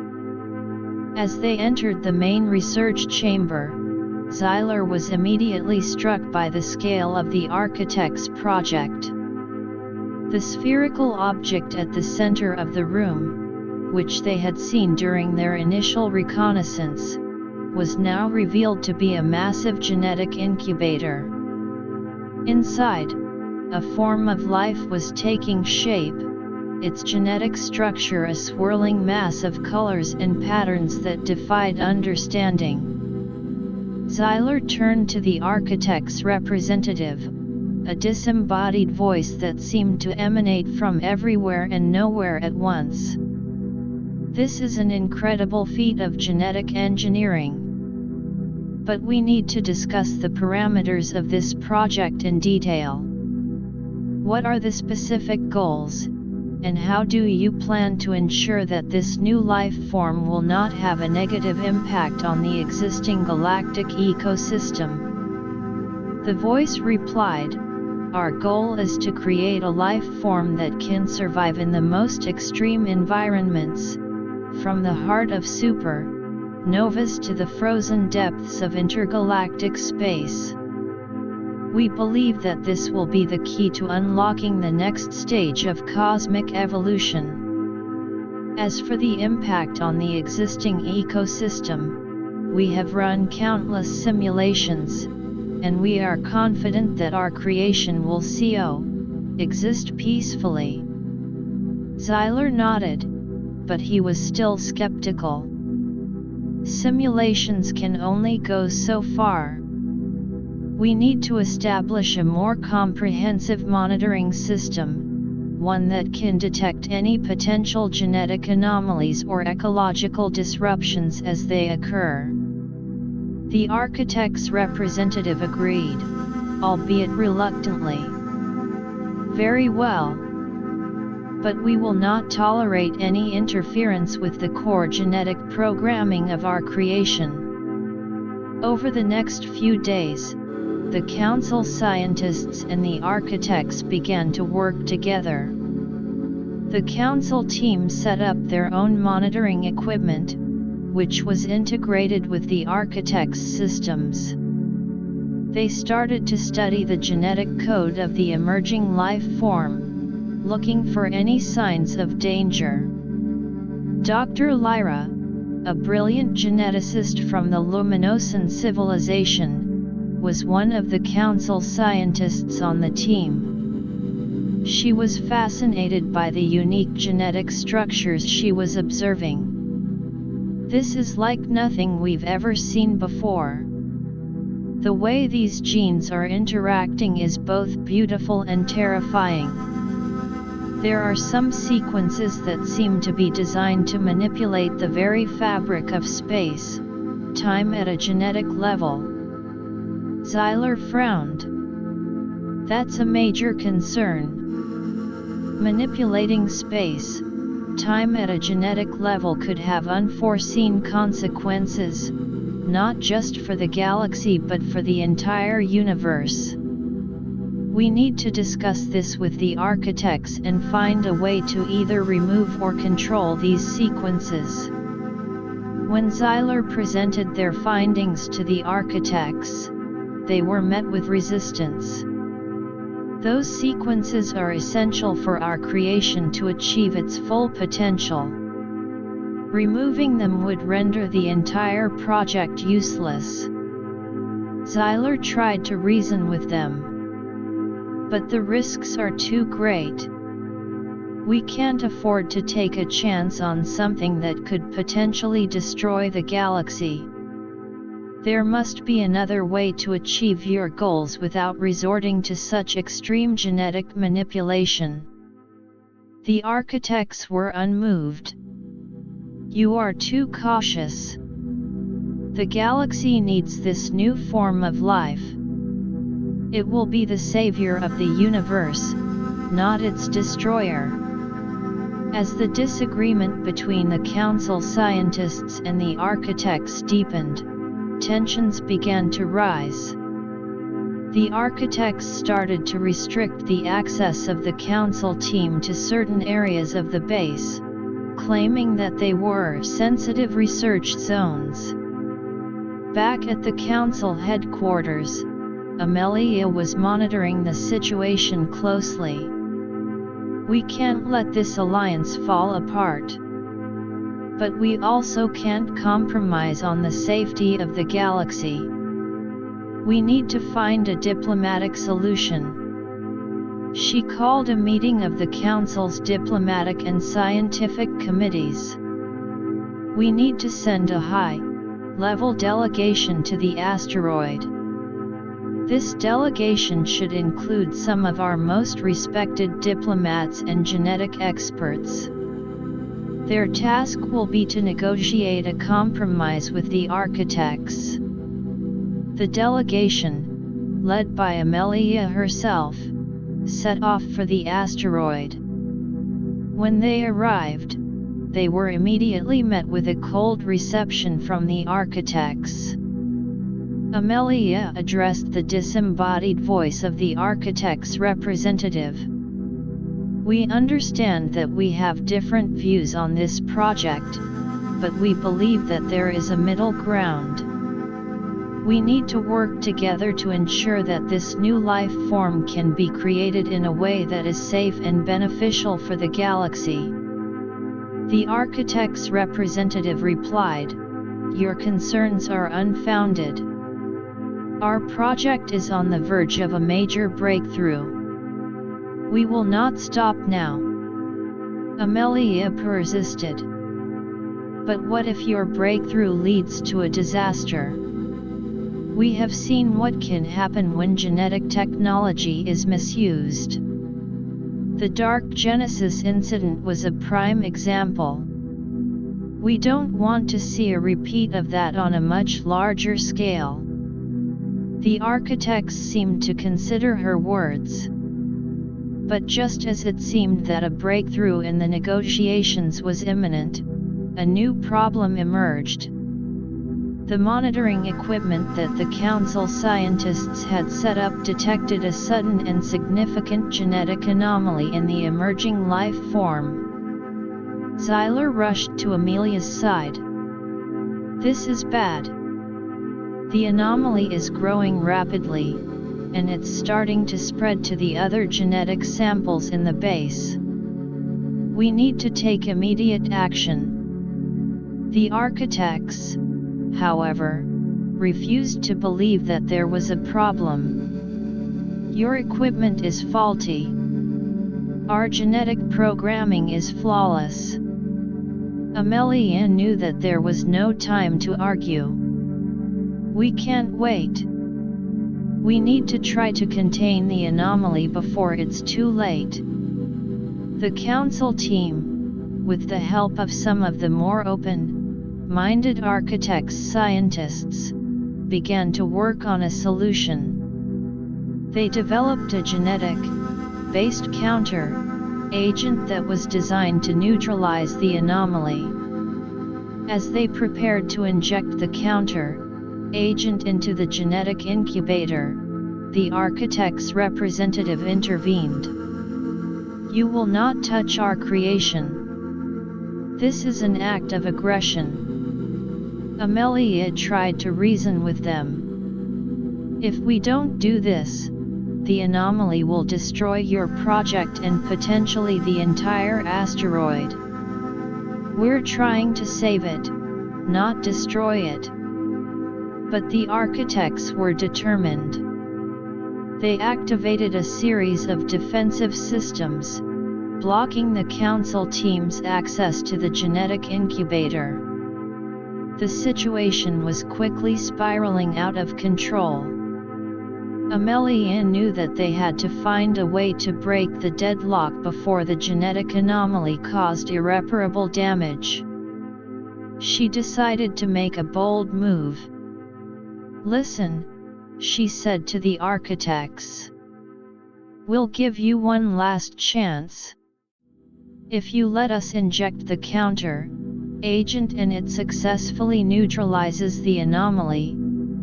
As they entered the main research chamber, Zyler was immediately struck by the scale of the Architect's project. The spherical object at the center of the room, which they had seen during their initial reconnaissance, was now revealed to be a massive genetic incubator. Inside, a form of life was taking shape, its genetic structure a swirling mass of colors and patterns that defied understanding. Zyler turned to the Architect's representative, a disembodied voice that seemed to emanate from everywhere and nowhere at once. "This is an incredible feat of genetic engineering. But we need to discuss the parameters of this project in detail. What are the specific goals, and how do you plan to ensure that this new life form will not have a negative impact on the existing galactic ecosystem?" The voice replied, "Our goal is to create a life form that can survive in the most extreme environments, from the heart of supernovas to the frozen depths of intergalactic space. We believe that this will be the key to unlocking the next stage of cosmic evolution. As for the impact on the existing ecosystem, we have run countless simulations, and we are confident that our creation will exist peacefully." Zyler nodded, but he was still skeptical. Simulations can only go so far. We need to establish a more comprehensive monitoring system, one that can detect any potential genetic anomalies or ecological disruptions as they occur. The architect's representative agreed, albeit reluctantly. Very well. But we will not tolerate any interference with the core genetic programming of our creation. Over the next few days, the Council scientists and the architects began to work together. The Council team set up their own monitoring equipment, which was integrated with the architects' systems. They started to study the genetic code of the emerging life form, looking for any signs of danger. Dr. Lyra, a brilliant geneticist from the Luminosan civilization, was one of the Council scientists on the team. She was fascinated by the unique genetic structures she was observing. This is like nothing we've ever seen before. The way these genes are interacting is both beautiful and terrifying. There are some sequences that seem to be designed to manipulate the very fabric of space, time at a genetic level. Zyler frowned. That's a major concern. Manipulating space, time at a genetic level could have unforeseen consequences, not just for the galaxy but for the entire universe. We need to discuss this with the architects and find a way to either remove or control these sequences. When Zyler presented their findings to the architects, they were met with resistance. Those sequences are essential for our creation to achieve its full potential. Removing them would render the entire project useless. Zyler tried to reason with them. But the risks are too great. We can't afford to take a chance on something that could potentially destroy the galaxy. There must be another way to achieve your goals without resorting to such extreme genetic manipulation. The architects were unmoved. You are too cautious. The galaxy needs this new form of life. It will be the savior of the universe, not its destroyer. As the disagreement between the Council scientists and the architects deepened, tensions began to rise. The architects started to restrict the access of the Council team to certain areas of the base, claiming that they were sensitive research zones. Back at the Council headquarters, Amelia was monitoring the situation closely. We can't let this alliance fall apart. But we also can't compromise on the safety of the galaxy. We need to find a diplomatic solution. She called a meeting of the Council's diplomatic and scientific committees. We need to send a high-level delegation to the asteroid. This delegation should include some of our most respected diplomats and genetic experts. Their task will be to negotiate a compromise with the architects. The delegation, led by Amelia herself, set off for the asteroid. When they arrived, they were immediately met with a cold reception from the architects. Amelia addressed the disembodied voice of the architect's representative. We understand that we have different views on this project, but we believe that there is a middle ground. We need to work together to ensure that this new life form can be created in a way that is safe and beneficial for the galaxy. The architect's representative replied, "Your concerns are unfounded. Our project is on the verge of a major breakthrough. We will not stop now." Amelia persisted. But what if your breakthrough leads to a disaster? We have seen what can happen when genetic technology is misused. The Dark Genesis incident was a prime example. We don't want to see a repeat of that on a much larger scale. The architects seemed to consider her words. But just as it seemed that a breakthrough in the negotiations was imminent, a new problem emerged. The monitoring equipment that the Council scientists had set up detected a sudden and significant genetic anomaly in the emerging life form. Zyler rushed to Amelia's side. "This is bad. The anomaly is growing rapidly, and it's starting to spread to the other genetic samples in the base. We need to take immediate action." The architects, however, refused to believe that there was a problem. "Your equipment is faulty. Our genetic programming is flawless." Amelia knew that there was no time to argue. "We can't wait. We need to try to contain the anomaly before it's too late." The Council team, with the help of some of the more open-minded architects scientists, began to work on a solution. They developed a genetic-based counter agent that was designed to neutralize the anomaly. As they prepared to inject the counter agent into the genetic incubator, the architect's representative intervened. "You will not touch our creation. This is an act of aggression." Amelia tried to reason with them. "If we don't do this, the anomaly will destroy your project and potentially the entire asteroid. We're trying to save it, not destroy it." But the architects were determined. They activated a series of defensive systems, blocking the Council team's access to the genetic incubator. The situation was quickly spiraling out of control. Amelia knew that they had to find a way to break the deadlock before the genetic anomaly caused irreparable damage. She decided to make a bold move. "Listen," she said to the architects. "We'll give you one last chance. If you let us inject the counter agent and it successfully neutralizes the anomaly,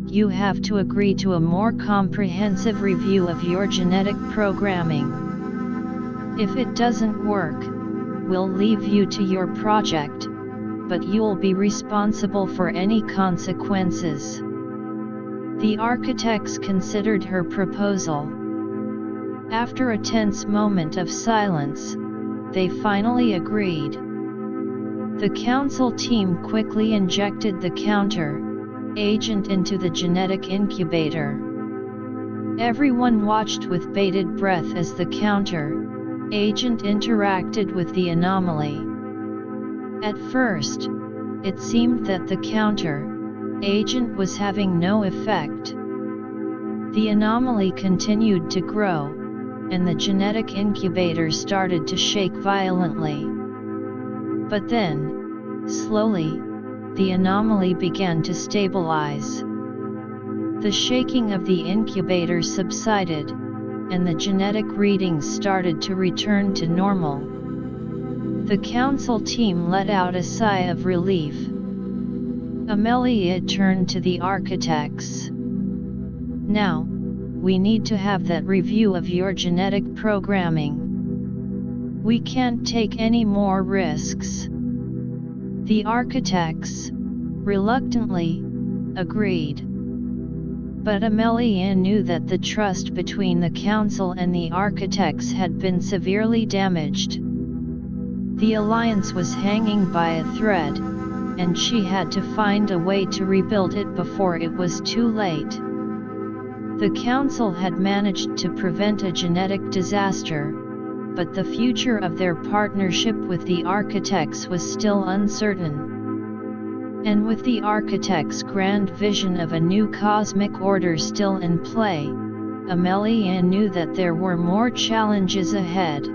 you have to agree to a more comprehensive review of your genetic programming. If it doesn't work, we'll leave you to your project, but you'll be responsible for any consequences." The architects considered her proposal. After a tense moment of silence, they finally agreed. The Council team quickly injected the counter agent into the genetic incubator. Everyone watched with bated breath as the counter agent interacted with the anomaly. At first, it seemed that the counter agent was having no effect. The anomaly continued to grow, and the genetic incubator started to shake violently. But then, slowly, the anomaly began to stabilize. The shaking of the incubator subsided, and the genetic readings started to return to normal. The Council team let out a sigh of relief. Amelia turned to the architects. "Now, we need to have that review of your genetic programming. We can't take any more risks." The architects, reluctantly, agreed. But Amelia knew that the trust between the Council and the architects had been severely damaged. The alliance was hanging by a thread, and she had to find a way to rebuild it before it was too late. The Council had managed to prevent a genetic disaster, but the future of their partnership with the architects was still uncertain. And with the architect's grand vision of a new cosmic order still in play, Amelia knew that there were more challenges ahead.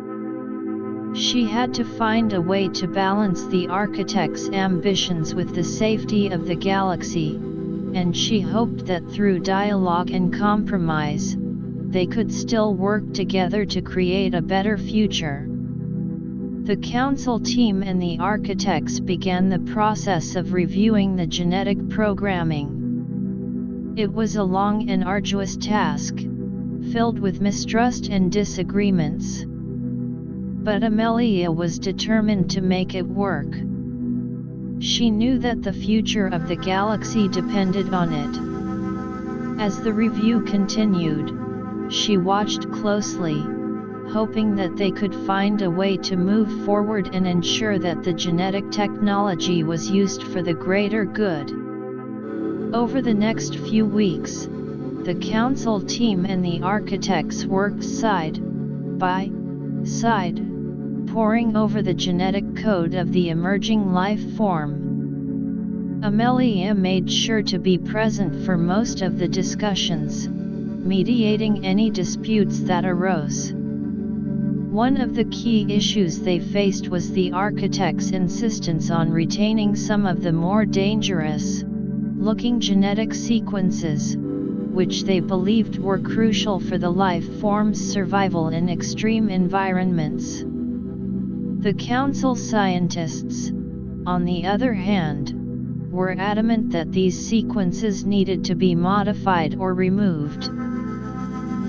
She had to find a way to balance the architect's ambitions with the safety of the galaxy, and she hoped that through dialogue and compromise, they could still work together to create a better future. The council team and the architects began the process of reviewing the genetic programming. It was a long and arduous task, filled with mistrust and disagreements. But Amelia was determined to make it work. She knew that the future of the galaxy depended on it. As the review continued, she watched closely, hoping that they could find a way to move forward and ensure that the genetic technology was used for the greater good. Over the next few weeks, the council team and the architects worked side by side, poring over the genetic code of the emerging life form. Amelia made sure to be present for most of the discussions, mediating any disputes that arose. One of the key issues they faced was the architect's insistence on retaining some of the more dangerous-looking genetic sequences, which they believed were crucial for the life form's survival in extreme environments. The council scientists, on the other hand, were adamant that these sequences needed to be modified or removed.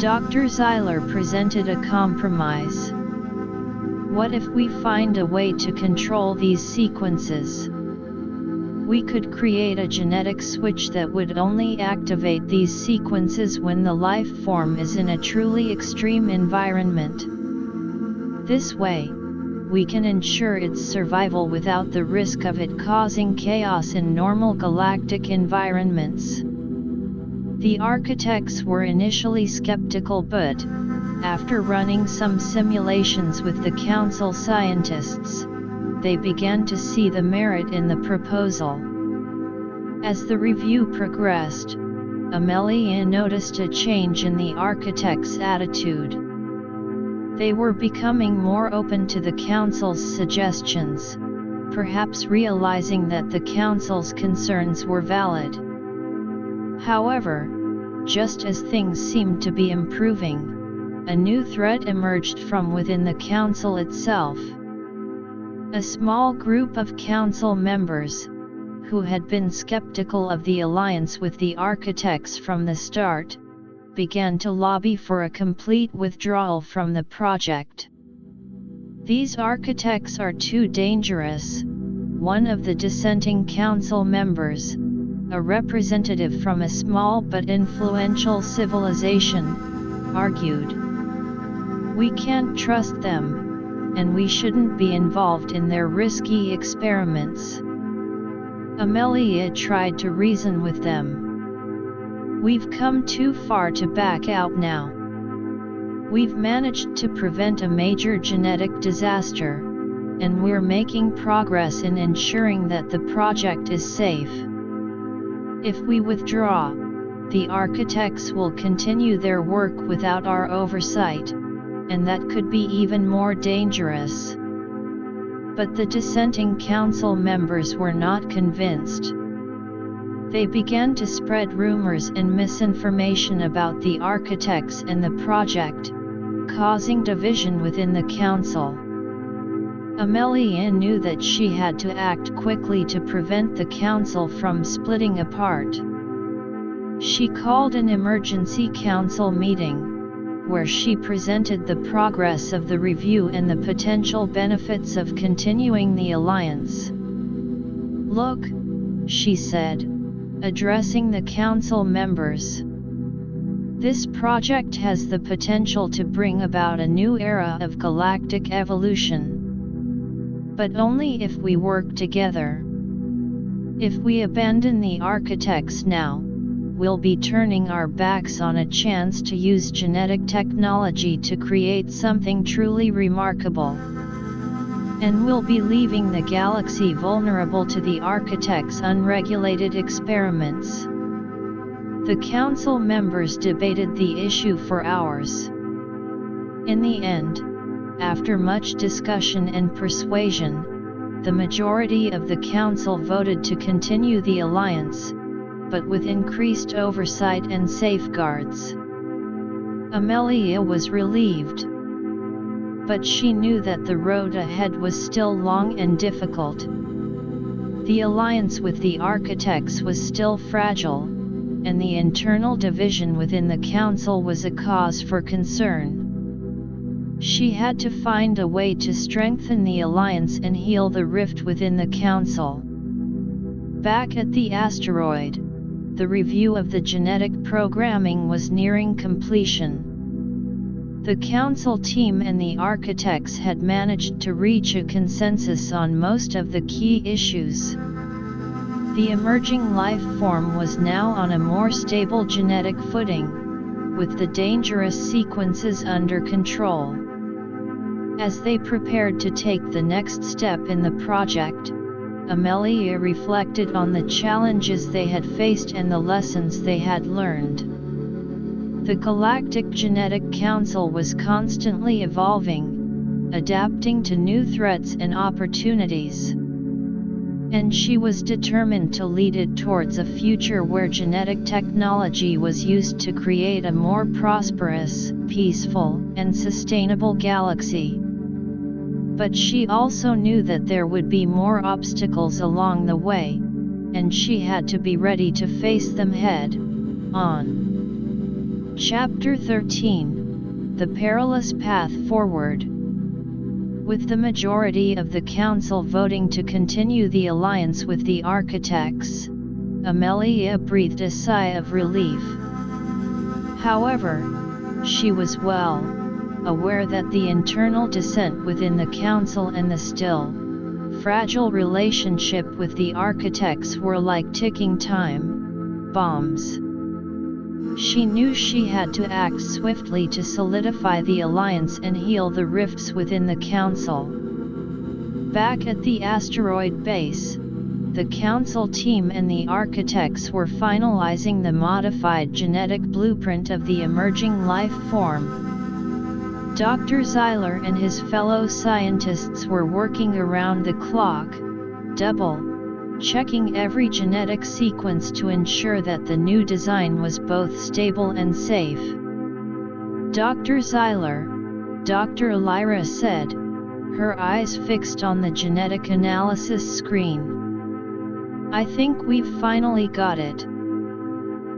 Dr. Zeiler presented a compromise. What if we find a way to control these sequences? We could create a genetic switch that would only activate these sequences when the life form is in a truly extreme environment. This way, we can ensure its survival without the risk of it causing chaos in normal galactic environments. The architects were initially skeptical, but, after running some simulations with the council scientists, they began to see the merit in the proposal. As the review progressed, Amelia noticed a change in the architects' attitude. They were becoming more open to the council's suggestions, perhaps realizing that the council's concerns were valid. However, just as things seemed to be improving, a new threat emerged from within the council itself. A small group of council members, who had been skeptical of the alliance with the architects from the start, began to lobby for a complete withdrawal from the project. These architects are too dangerous, one of the dissenting council members, a representative from a small but influential civilization, argued. We can't trust them, and we shouldn't be involved in their risky experiments. Amelia tried to reason with them. We've come too far to back out now. We've managed to prevent a major genetic disaster, and we're making progress in ensuring that the project is safe. If we withdraw, the architects will continue their work without our oversight, and that could be even more dangerous. But the dissenting council members were not convinced. They began to spread rumors and misinformation about the architects and the project, causing division within the council. Amelia knew that she had to act quickly to prevent the council from splitting apart. She called an emergency council meeting, where she presented the progress of the review and the potential benefits of continuing the alliance. Look, she said, addressing the council members. This project has the potential to bring about a new era of galactic evolution. But only if we work together. If we abandon the architects now, we'll be turning our backs on a chance to use genetic technology to create something truly remarkable. and will be leaving the galaxy vulnerable to the Architect's unregulated experiments. The council members debated the issue for hours. In the end, after much discussion and persuasion, the majority of the council voted to continue the alliance, but with increased oversight and safeguards. Amelia was relieved. But she knew that the road ahead was still long and difficult. The alliance with the Architects was still fragile, and the internal division within the council was a cause for concern. She had to find a way to strengthen the alliance and heal the rift within the council. Back at the asteroid, the review of the genetic programming was nearing completion. The council team and the Architects had managed to reach a consensus on most of the key issues. The emerging life form was now on a more stable genetic footing, with the dangerous sequences under control. As they prepared to take the next step in the project, Amelia reflected on the challenges they had faced and the lessons they had learned. The Galactic Genetic Council was constantly evolving, adapting to new threats and opportunities. And she was determined to lead it towards a future where genetic technology was used to create a more prosperous, peaceful, and sustainable galaxy. But she also knew that there would be more obstacles along the way, and she had to be ready to face them head on. Chapter 13 – The Perilous Path Forward. With the majority of the council voting to continue the alliance with the Architects, Amelia breathed a sigh of relief. However, she was well aware that the internal dissent within the council and the still fragile relationship with the Architects were like ticking time bombs. She knew she had to act swiftly to solidify the alliance and heal the rifts within the council. Back at the asteroid base, the council team and the Architects were finalizing the modified genetic blueprint of the emerging life form. Dr. Zyler and his fellow scientists were working around the clock, checking every genetic sequence to ensure that the new design was both stable and safe. Dr. Zyler, Dr. Elira said, her eyes fixed on the genetic analysis screen. I think we've finally got it.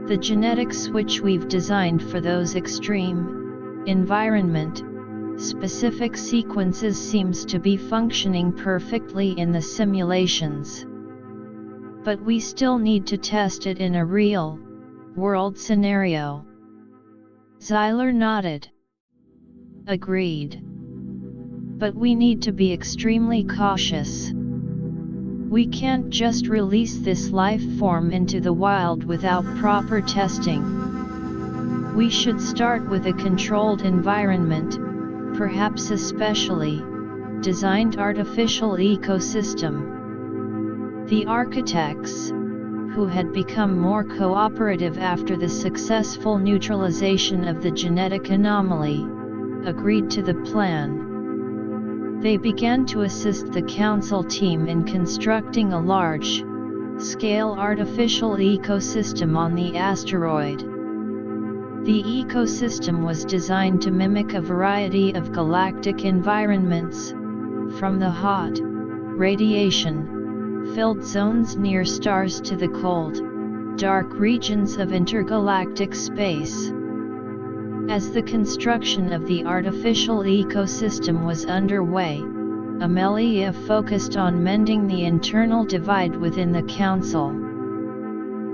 The genetic switch we've designed for those extreme, environment-specific sequences seems to be functioning perfectly in the simulations. But we still need to test it in a real-world scenario. Zyler nodded. Agreed. But we need to be extremely cautious. We can't just release this life form into the wild without proper testing. We should start with a controlled environment, perhaps a specially designed artificial ecosystem. The Architects, who had become more cooperative after the successful neutralization of the genetic anomaly, agreed to the plan. They began to assist the council team in constructing a large-scale artificial ecosystem on the asteroid. The ecosystem was designed to mimic a variety of galactic environments, from the hot, radiation-filled zones near stars to the cold, dark regions of intergalactic space. As the construction of the artificial ecosystem was underway, Amelia focused on mending the internal divide within the council.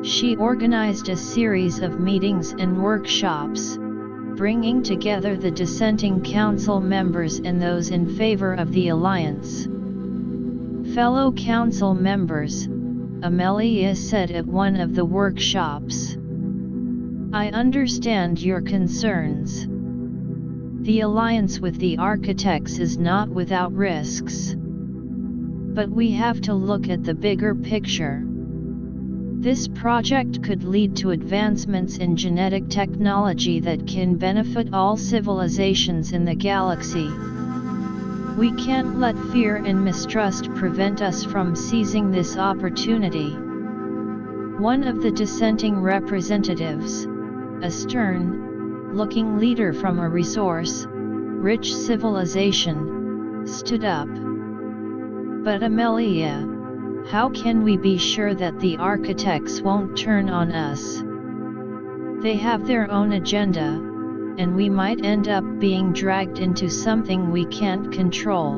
She organized a series of meetings and workshops, bringing together the dissenting council members and those in favor of the alliance. Fellow council members, Amelia said at one of the workshops, I understand your concerns. The alliance with the Architects is not without risks. But we have to look at the bigger picture. This project could lead to advancements in genetic technology that can benefit all civilizations in the galaxy. We can't let fear and mistrust prevent us from seizing this opportunity. One of the dissenting representatives, a stern-looking leader from a resource-rich civilization, stood up. But Amelia, how can we be sure that the architects won't turn on us? They have their own agenda, and we might end up being dragged into something we can't control.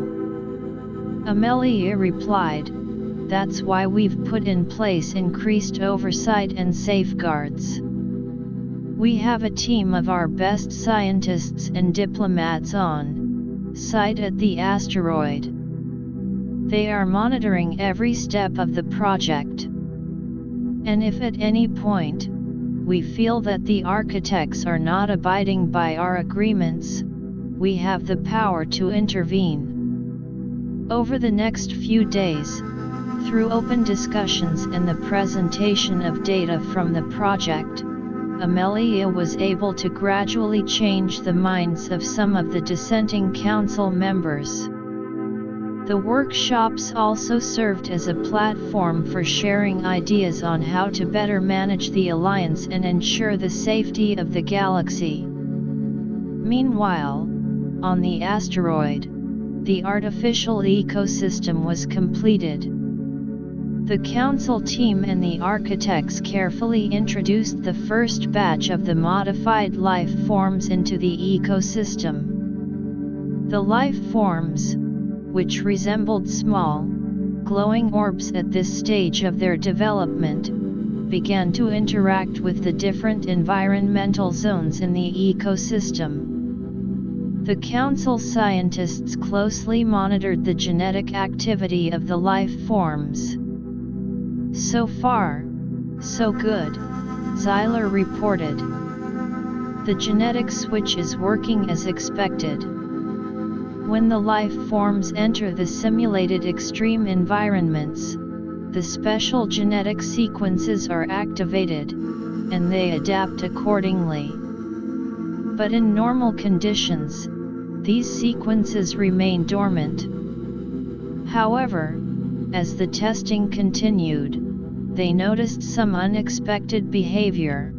Amelia replied, "That's why we've put in place increased oversight and safeguards. We have a team of our best scientists and diplomats on site at the asteroid. They are monitoring every step of the project. And if at any point, we feel that the architects are not abiding by our agreements, we have the power to intervene." Over the next few days, through open discussions and the presentation of data from the project, Amelia was able to gradually change the minds of some of the dissenting council members. The workshops also served as a platform for sharing ideas on how to better manage the Alliance and ensure the safety of the galaxy. Meanwhile, on the asteroid, the artificial ecosystem was completed. The council team and the architects carefully introduced the first batch of the modified life forms into the ecosystem. The life forms, which resembled small, glowing orbs at this stage of their development, began to interact with the different environmental zones in the ecosystem. The council scientists closely monitored the genetic activity of the life forms. "So far, so good," Zyler reported. "The genetic switch is working as expected. When the life forms enter the simulated extreme environments, the special genetic sequences are activated, and they adapt accordingly. But in normal conditions, these sequences remain dormant. However, as the testing continued, they noticed some unexpected behavior.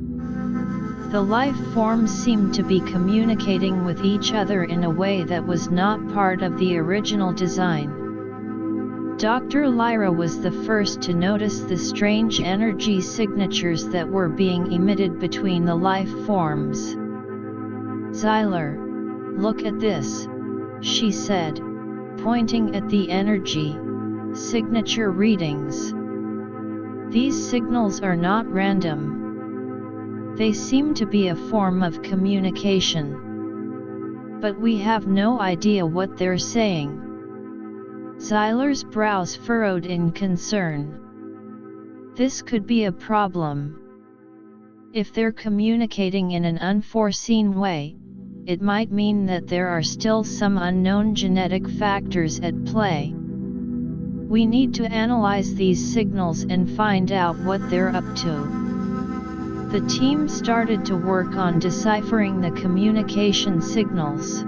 The life forms seemed to be communicating with each other in a way that was not part of the original design. Dr. Lyra was the first to notice the strange energy signatures that were being emitted between the life forms. "Zyler, look at this," she said, pointing at the energy signature readings. "These signals are not random. They seem to be a form of communication. But we have no idea what they're saying." Zyler's brows furrowed in concern. This could be a problem. If they're communicating in an unforeseen way, it might mean that there are still some unknown genetic factors at play. We need to analyze these signals and find out what they're up to. The team started to work on deciphering the communication signals.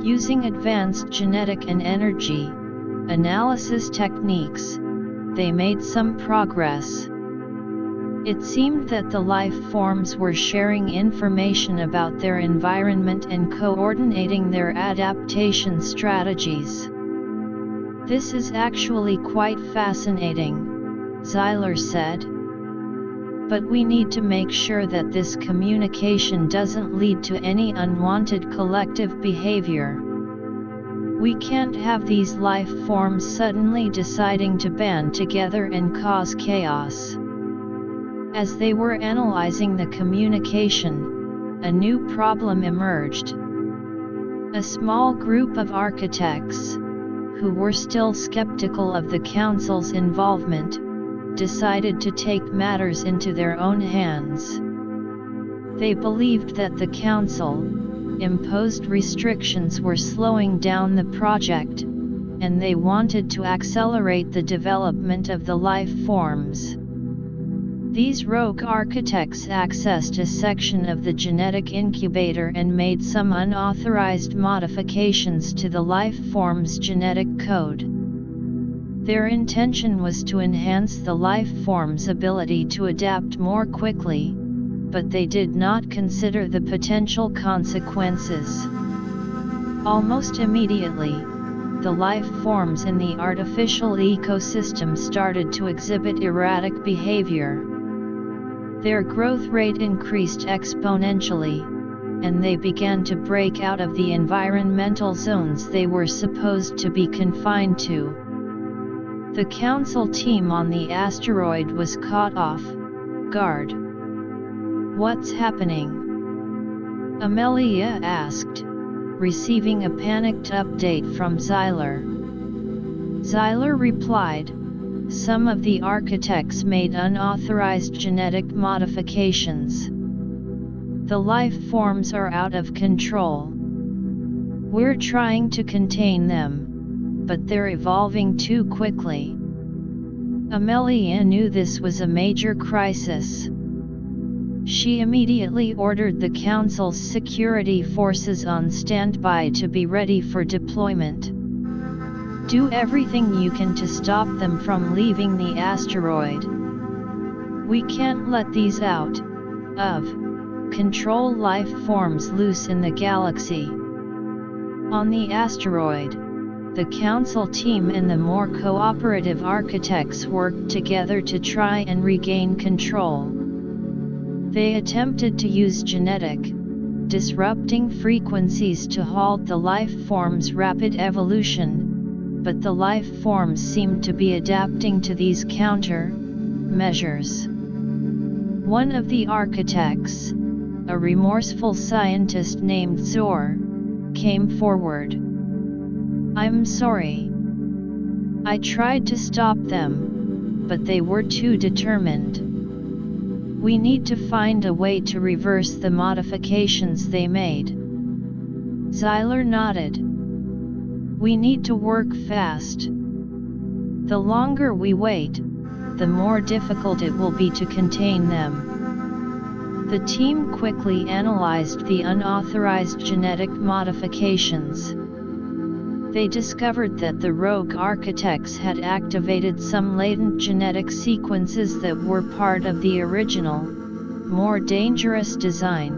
Using advanced genetic and energy analysis techniques, they made some progress. It seemed that the life forms were sharing information about their environment and coordinating their adaptation strategies. "This is actually quite fascinating," Zyler said. "But we need to make sure that this communication doesn't lead to any unwanted collective behavior. We can't have these life forms suddenly deciding to band together and cause chaos." As they were analyzing the communication, a new problem emerged. A small group of architects, who were still skeptical of the council's involvement, decided to take matters into their own hands. They believed that the council imposed restrictions were slowing down the project, and they wanted to accelerate the development of the life forms. These rogue architects accessed a section of the genetic incubator and made some unauthorized modifications to the life form's genetic code. Their intention was to enhance the life form's ability to adapt more quickly, but they did not consider the potential consequences. Almost immediately, the life forms in the artificial ecosystem started to exhibit erratic behavior. Their growth rate increased exponentially, and they began to break out of the environmental zones they were supposed to be confined to. The council team on the asteroid was caught off guard. "What's happening?" Amelia asked, receiving a panicked update from Xyler. Xyler replied, "Some of the architects made unauthorized genetic modifications. The life forms are out of control. We're trying to contain them, but they're evolving too quickly." Amelia knew this was a major crisis. She immediately ordered the Council's security forces on standby to be ready for deployment. "Do everything you can to stop them from leaving the asteroid. We can't let these out of control life forms loose in the galaxy." On the asteroid, the Council team and the more cooperative architects worked together to try and regain control. They attempted to use genetic, disrupting frequencies to halt the life form's rapid evolution, but the life forms seemed to be adapting to these counter-measures. One of the architects, a remorseful scientist named Zor, came forward. "I'm sorry. I tried to stop them, but they were too determined. We need to find a way to reverse the modifications they made." Xyler nodded. "We need to work fast. The longer we wait, the more difficult it will be to contain them." The team quickly analyzed the unauthorized genetic modifications. They discovered that the rogue architects had activated some latent genetic sequences that were part of the original, more dangerous design.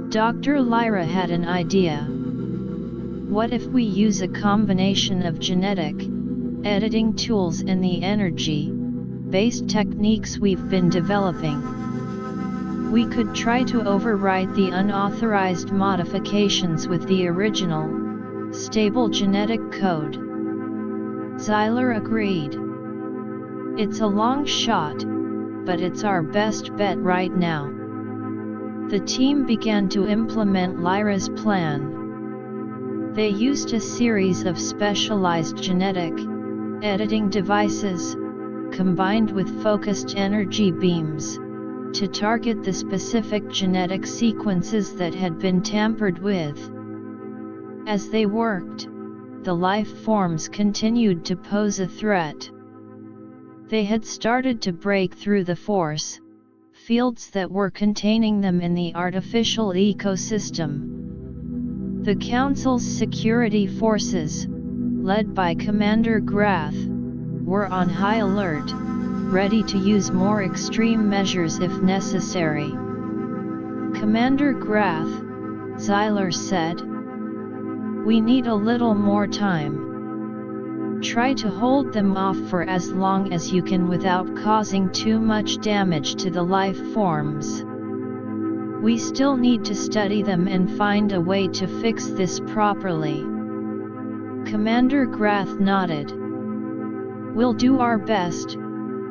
Dr. Lyra had an idea. "What if we use a combination of genetic editing tools and the energy-based techniques we've been developing? We could try to overwrite the unauthorized modifications with the original, stable genetic code." Xyler agreed. "It's a long shot, but it's our best bet right now." The team began to implement Lyra's plan. They used a series of specialized genetic editing devices, combined with focused energy beams, to target the specific genetic sequences that had been tampered with. As they worked, the life forms continued to pose a threat. They had started to break through the force fields that were containing them in the artificial ecosystem. The Council's security forces, led by Commander Grath, were on high alert, ready to use more extreme measures if necessary. "Commander Grath," Xyler said, "we need a little more time. Try to hold them off for as long as you can without causing too much damage to the life forms. We still need to study them and find a way to fix this properly." Commander Grath nodded. "We'll do our best,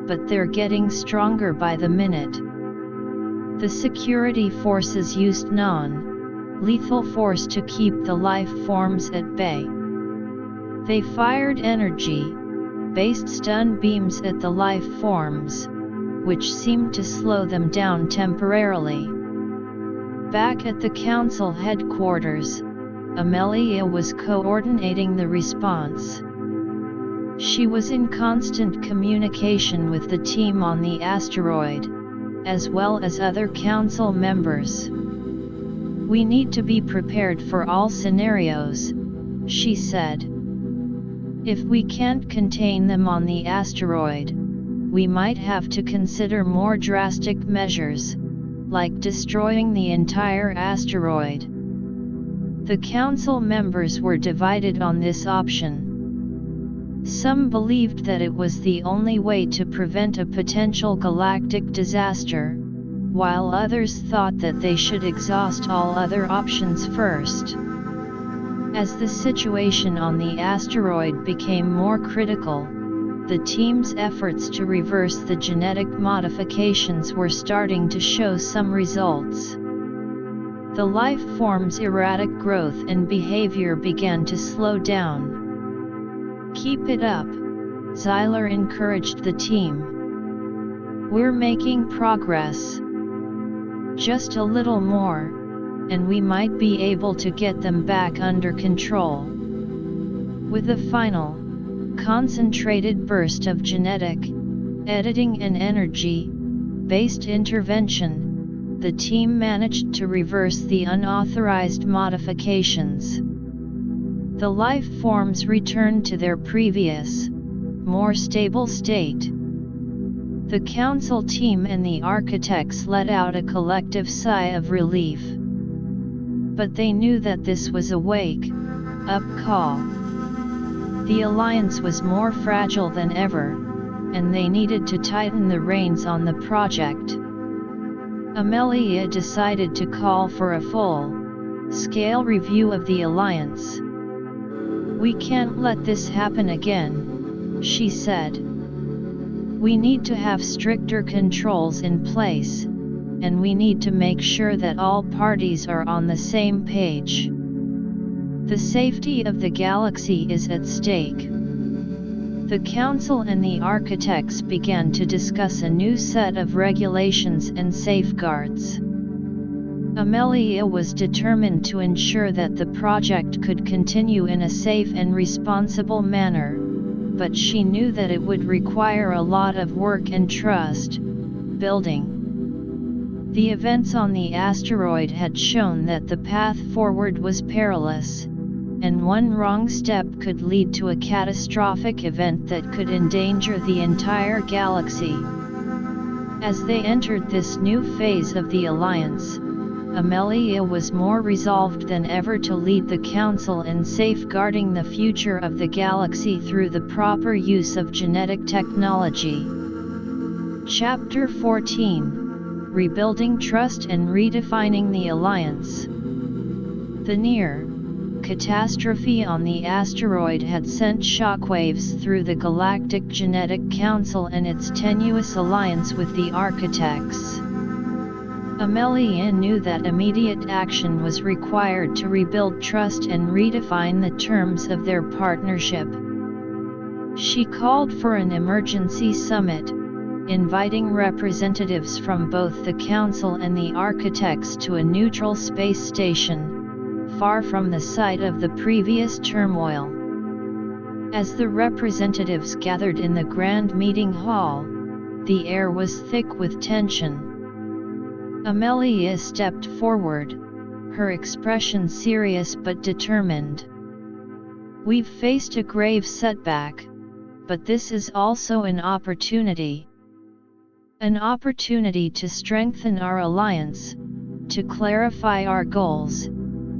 but they're getting stronger by the minute." The security forces used non-lethal force to keep the life forms at bay. They fired energy-based stun beams at the life forms, which seemed to slow them down temporarily. Back at the Council headquarters, Amelia was coordinating the response. She was in constant communication with the team on the asteroid, as well as other council members. "We need to be prepared for all scenarios," she said. "If we can't contain them on the asteroid, we might have to consider more drastic measures, like destroying the entire asteroid." The council members were divided on this option. Some believed that it was the only way to prevent a potential galactic disaster, while others thought that they should exhaust all other options first. As the situation on the asteroid became more critical, the team's efforts to reverse the genetic modifications were starting to show some results. The life form's erratic growth and behavior began to slow down. "Keep it up," Zyler encouraged the team. "We're making progress. Just a little more, and we might be able to get them back under control." With a final, concentrated burst of genetic, editing and energy-based intervention, the team managed to reverse the unauthorized modifications. The life forms returned to their previous, more stable state. The council team and the architects let out a collective sigh of relief. But they knew that this was a wake-up call. The alliance was more fragile than ever, and they needed to tighten the reins on the project. Amelia decided to call for a full-scale review of the alliance. "We can't let this happen again," she said. "We need to have stricter controls in place, and we need to make sure that all parties are on the same page. The safety of the galaxy is at stake." The council and the architects began to discuss a new set of regulations and safeguards. Amelia was determined to ensure that the project could continue in a safe and responsible manner, but she knew that it would require a lot of work and trust building. The events on the asteroid had shown that the path forward was perilous, and one wrong step could lead to a catastrophic event that could endanger the entire galaxy. As they entered this new phase of the alliance, Amelia was more resolved than ever to lead the council in safeguarding the future of the galaxy through the proper use of genetic technology. Chapter 14: Rebuilding Trust and Redefining the Alliance. The near catastrophe on the asteroid had sent shockwaves through the Galactic Genetic Council and its tenuous alliance with the architects. Amelia knew that immediate action was required to rebuild trust and redefine the terms of their partnership. She called for an emergency summit, inviting representatives from both the Council and the architects to a neutral space station, far from the site of the previous turmoil. As the representatives gathered in the grand meeting hall, the air was thick with tension. Amelia stepped forward, her expression serious but determined. "We've faced a grave setback, but this is also an opportunity. An opportunity to strengthen our alliance, to clarify our goals,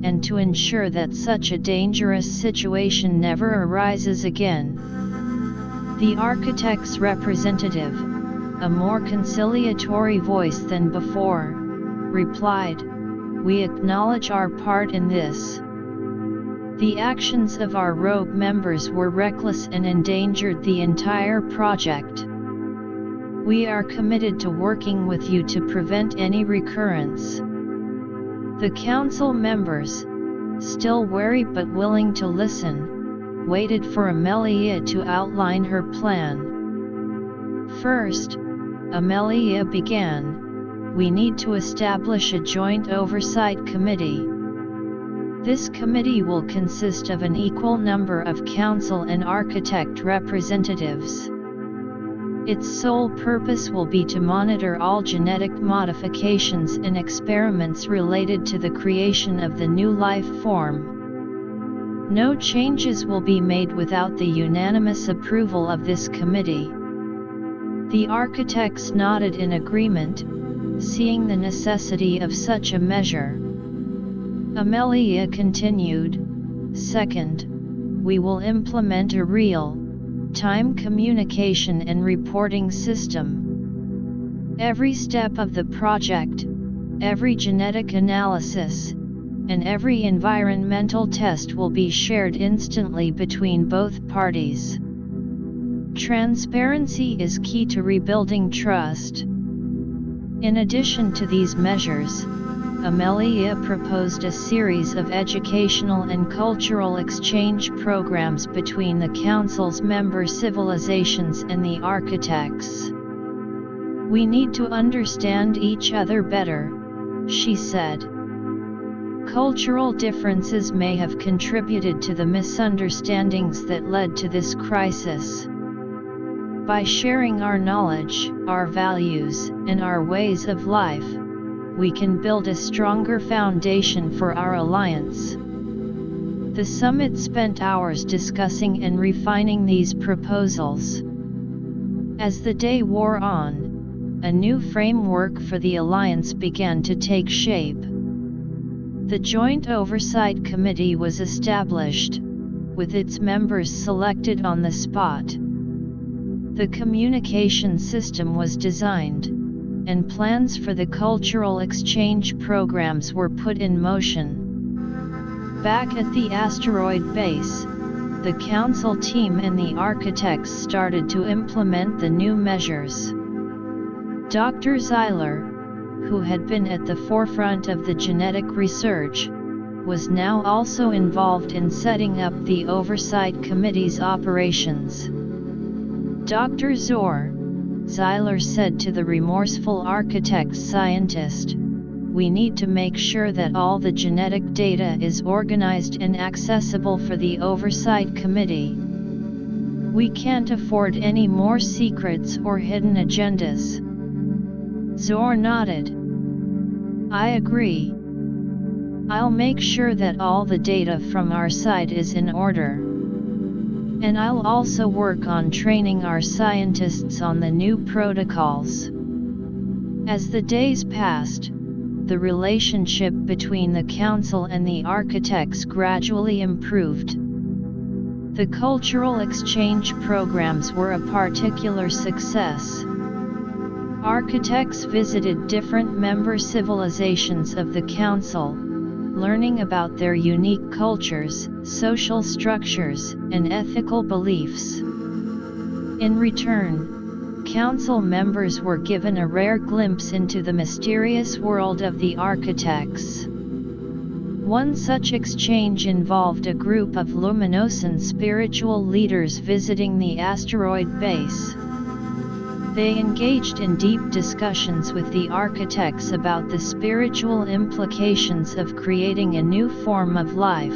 and to ensure that such a dangerous situation never arises again." The architect's representative, a more conciliatory voice than before, replied, "We acknowledge our part in this. The actions of our rogue members were reckless and endangered the entire project. We are committed to working with you to prevent any recurrence." The council members, still wary but willing to listen, waited for Amelia to outline her plan. First, Amelia began, "We need to establish a joint oversight committee. This committee will consist of an equal number of council and architect representatives. Its sole purpose will be to monitor all genetic modifications and experiments related to the creation of the new life form. No changes will be made without the unanimous approval of this committee. The architects nodded in agreement, seeing the necessity of such a measure. Amelia continued, "Second, we will implement a real-time communication and reporting system. Every step of the project, every genetic analysis, and every environmental test will be shared instantly between both parties. Transparency is key to rebuilding trust." In addition to these measures, Amelia proposed a series of educational and cultural exchange programs between the Council's member civilizations and the architects. "We need to understand each other better," she said. "Cultural differences may have contributed to the misunderstandings that led to this crisis. By sharing our knowledge, our values, and our ways of life, we can build a stronger foundation for our alliance." The summit spent hours discussing and refining these proposals. As the day wore on, a new framework for the alliance began to take shape. The Joint Oversight Committee was established, with its members selected on the spot. The communication system was designed, and plans for the cultural exchange programs were put in motion. Back at the asteroid base, the Council team and the architects started to implement the new measures. Dr. Zeiler, who had been at the forefront of the genetic research, was now also involved in setting up the Oversight Committee's operations. "Dr. Zor," Zeiler said to the remorseful architect scientist, "we need to make sure that all the genetic data is organized and accessible for the Oversight Committee. We can't afford any more secrets or hidden agendas." Zor nodded. "I agree. I'll make sure that all the data from our side is in order. And I'll also work on training our scientists on the new protocols." As the days passed, the relationship between the Council and the architects gradually improved. The cultural exchange programs were a particular success. Architects visited different member civilizations of the Council, learning about their unique cultures, social structures, and ethical beliefs. In return, Council members were given a rare glimpse into the mysterious world of the architects. One such exchange involved a group of Luminosan spiritual leaders visiting the asteroid base. They engaged in deep discussions with the architects about the spiritual implications of creating a new form of life.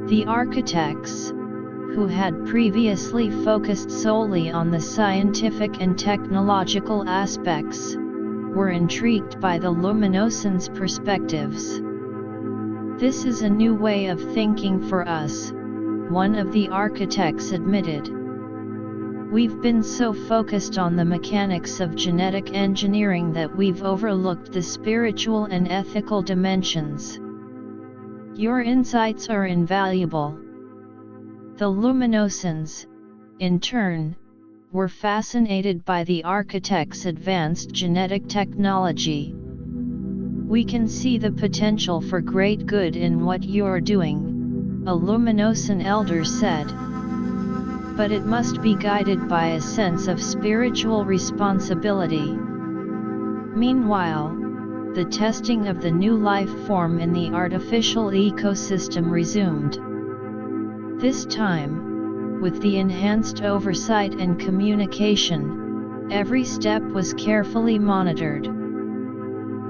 The architects, who had previously focused solely on the scientific and technological aspects, were intrigued by the Luminosans' perspectives. "This is a new way of thinking for us," one of the architects admitted. "We've been so focused on the mechanics of genetic engineering that we've overlooked the spiritual and ethical dimensions. Your insights are invaluable." The Luminosans, in turn, were fascinated by the architects' advanced genetic technology. "We can see the potential for great good in what you're doing," a Luminosan elder said. "But it must be guided by a sense of spiritual responsibility." Meanwhile, the testing of the new life form in the artificial ecosystem resumed. This time, with the enhanced oversight and communication, every step was carefully monitored.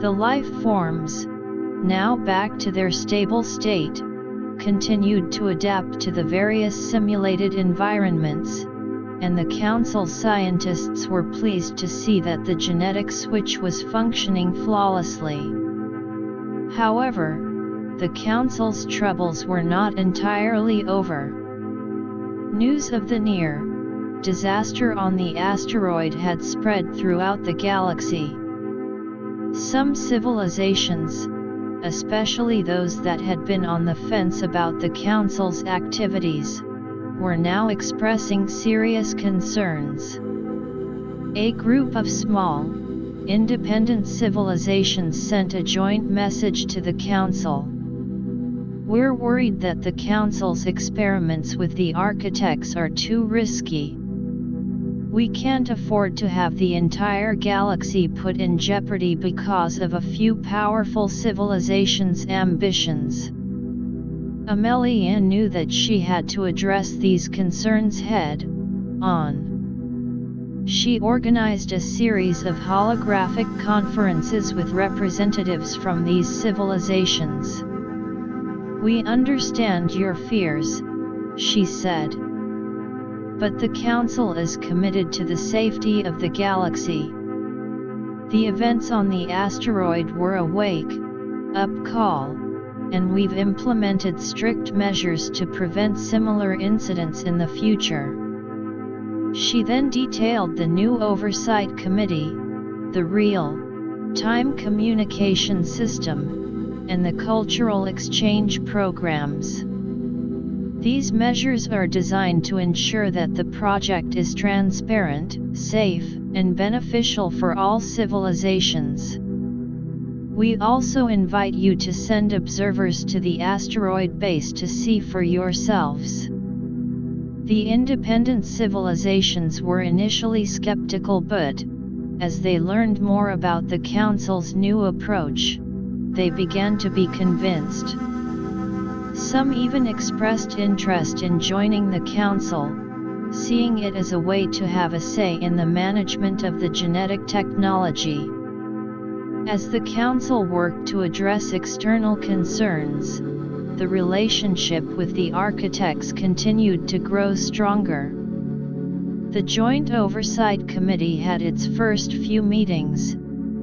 The life forms, now back to their stable state, continued to adapt to the various simulated environments, and the Council scientists were pleased to see that the genetic switch was functioning flawlessly. However, the Council's troubles were not entirely over. News of the near disaster on the asteroid had spread throughout the galaxy. Some civilizations, especially those that had been on the fence about the Council's activities, were now expressing serious concerns. A group of small, independent civilizations sent a joint message to the Council. "We're worried that the Council's experiments with the architects are too risky. We can't afford to have the entire galaxy put in jeopardy because of a few powerful civilizations' ambitions." Amelia knew that she had to address these concerns head-on. She organized a series of holographic conferences with representatives from these civilizations. "We understand your fears," she said. "But the Council is committed to the safety of the galaxy. The events on the asteroid were a wake-up call, and we've implemented strict measures to prevent similar incidents in the future." She then detailed the new Oversight Committee, the real-time communication system, and the cultural exchange programs. These measures are designed to ensure that the project is transparent, safe, and beneficial for all civilizations. We also invite you to send observers to the asteroid base to see for yourselves. The independent civilizations were initially skeptical, but, as they learned more about the Council's new approach, they began to be convinced. Some even expressed interest in joining the Council, seeing it as a way to have a say in the management of the genetic technology. As the Council worked to address external concerns, the relationship with the architects continued to grow stronger. The Joint Oversight Committee had its first few meetings,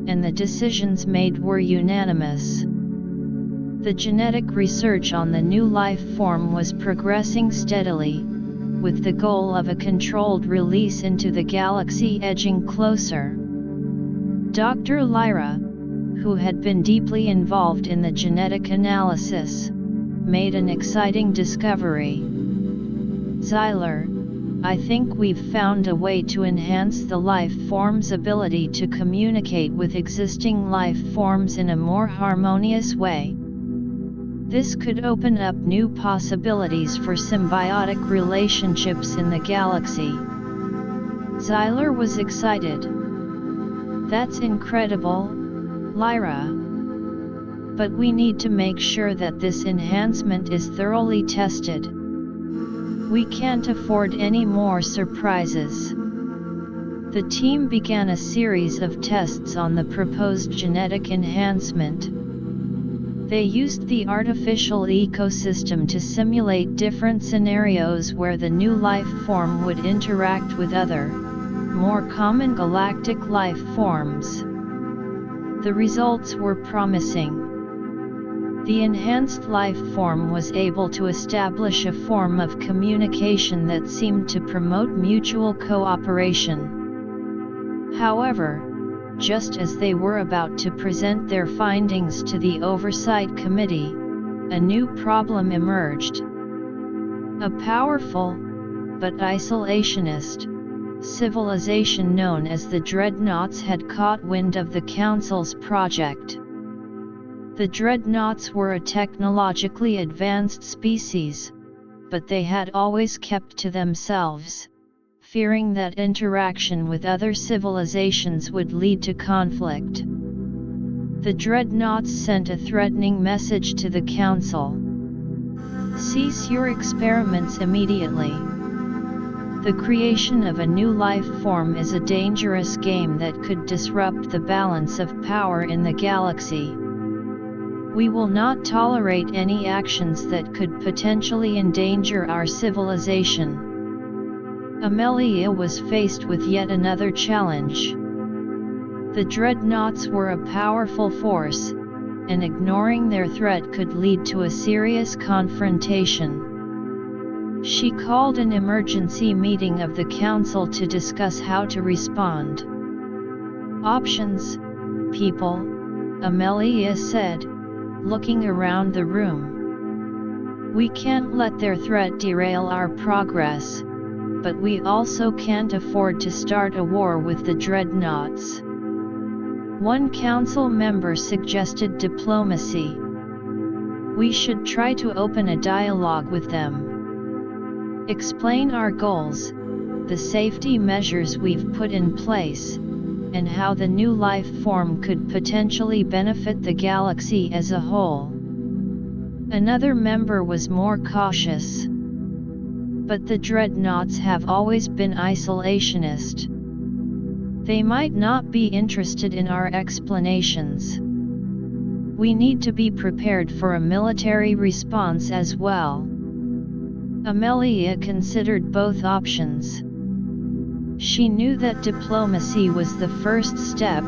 and the decisions made were unanimous. The genetic research on the new life form was progressing steadily, with the goal of a controlled release into the galaxy edging closer. Dr. Lyra, who had been deeply involved in the genetic analysis, made an exciting discovery. "Xyler, I think we've found a way to enhance the life form's ability to communicate with existing life forms in a more harmonious way. This could open up new possibilities for symbiotic relationships in the galaxy." Xyler was excited. "That's incredible, Lyra. But we need to make sure that this enhancement is thoroughly tested. We can't afford any more surprises." The team began a series of tests on the proposed genetic enhancement. They used the artificial ecosystem to simulate different scenarios where the new life form would interact with other, more common galactic life forms. The results were promising. The enhanced life form was able to establish a form of communication that seemed to promote mutual cooperation. However, just as they were about to present their findings to the Oversight Committee, a new problem emerged. A powerful, but isolationist, civilization known as the Dreadnoughts had caught wind of the Council's project. The Dreadnoughts were a technologically advanced species, but they had always kept to themselves, fearing that interaction with other civilizations would lead to conflict. The Dreadnoughts sent a threatening message to the Council. "Cease your experiments immediately. The creation of a new life form is a dangerous game that could disrupt the balance of power in the galaxy. We will not tolerate any actions that could potentially endanger our civilization. Amelia was faced with yet another challenge. The dreadnoughts were a powerful force, and ignoring their threat could lead to a serious confrontation. She called an emergency meeting of the council to discuss how to respond. Options, people, Amelia said, looking around the room. We can't let their threat derail our progress, but we also can't afford to start a war with the dreadnoughts. One council member suggested diplomacy. We should try to open a dialogue with them. Explain our goals, the safety measures we've put in place, and how the new life form could potentially benefit the galaxy as a whole. Another member was more cautious. But the dreadnoughts have always been isolationist. They might not be interested in our explanations. We need to be prepared for a military response as well. Amelia considered both options. She knew that diplomacy was the first step,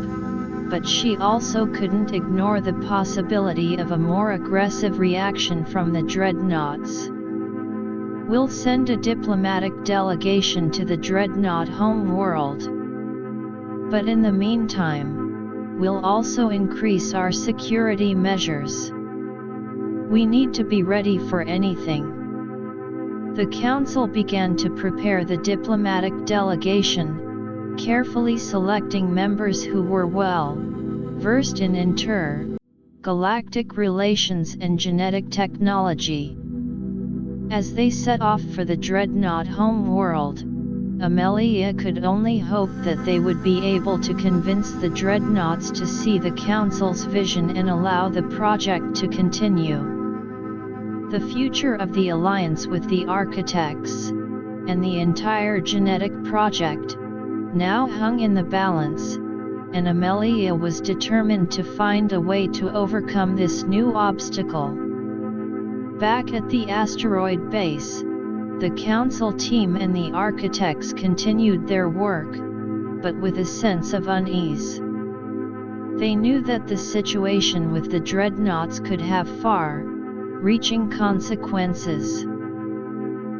but she also couldn't ignore the possibility of a more aggressive reaction from the dreadnoughts. We'll send a diplomatic delegation to the dreadnought home world. But in the meantime, we'll also increase our security measures. We need to be ready for anything. The council began to prepare the diplomatic delegation, carefully selecting members who were well-versed in inter-galactic relations and genetic technology. As they set off for the dreadnought home world, Amelia could only hope that they would be able to convince the dreadnoughts to see the council's vision and allow the project to continue. The future of the alliance with the architects, and the entire genetic project, now hung in the balance, and Amelia was determined to find a way to overcome this new obstacle. Back at the asteroid base, the council team and the architects continued their work, but with a sense of unease. They knew that the situation with the dreadnoughts could have far-reaching consequences.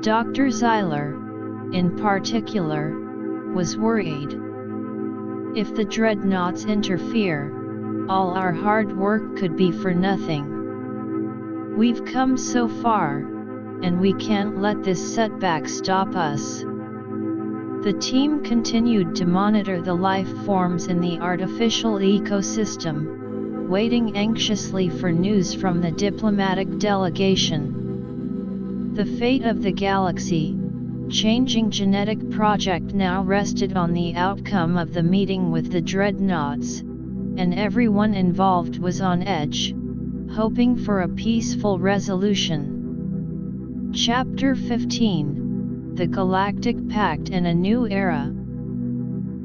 Dr. Zyler, in particular, was worried. If the dreadnoughts interfere, all our hard work could be for nothing. We've come so far, and we can't let this setback stop us. The team continued to monitor the life forms in the artificial ecosystem, waiting anxiously for news from the diplomatic delegation. The fate of the galaxy-changing genetic project now rested on the outcome of the meeting with the dreadnoughts, and everyone involved was on edge, hoping for a peaceful resolution. Chapter 15: The Galactic Pact and a New Era.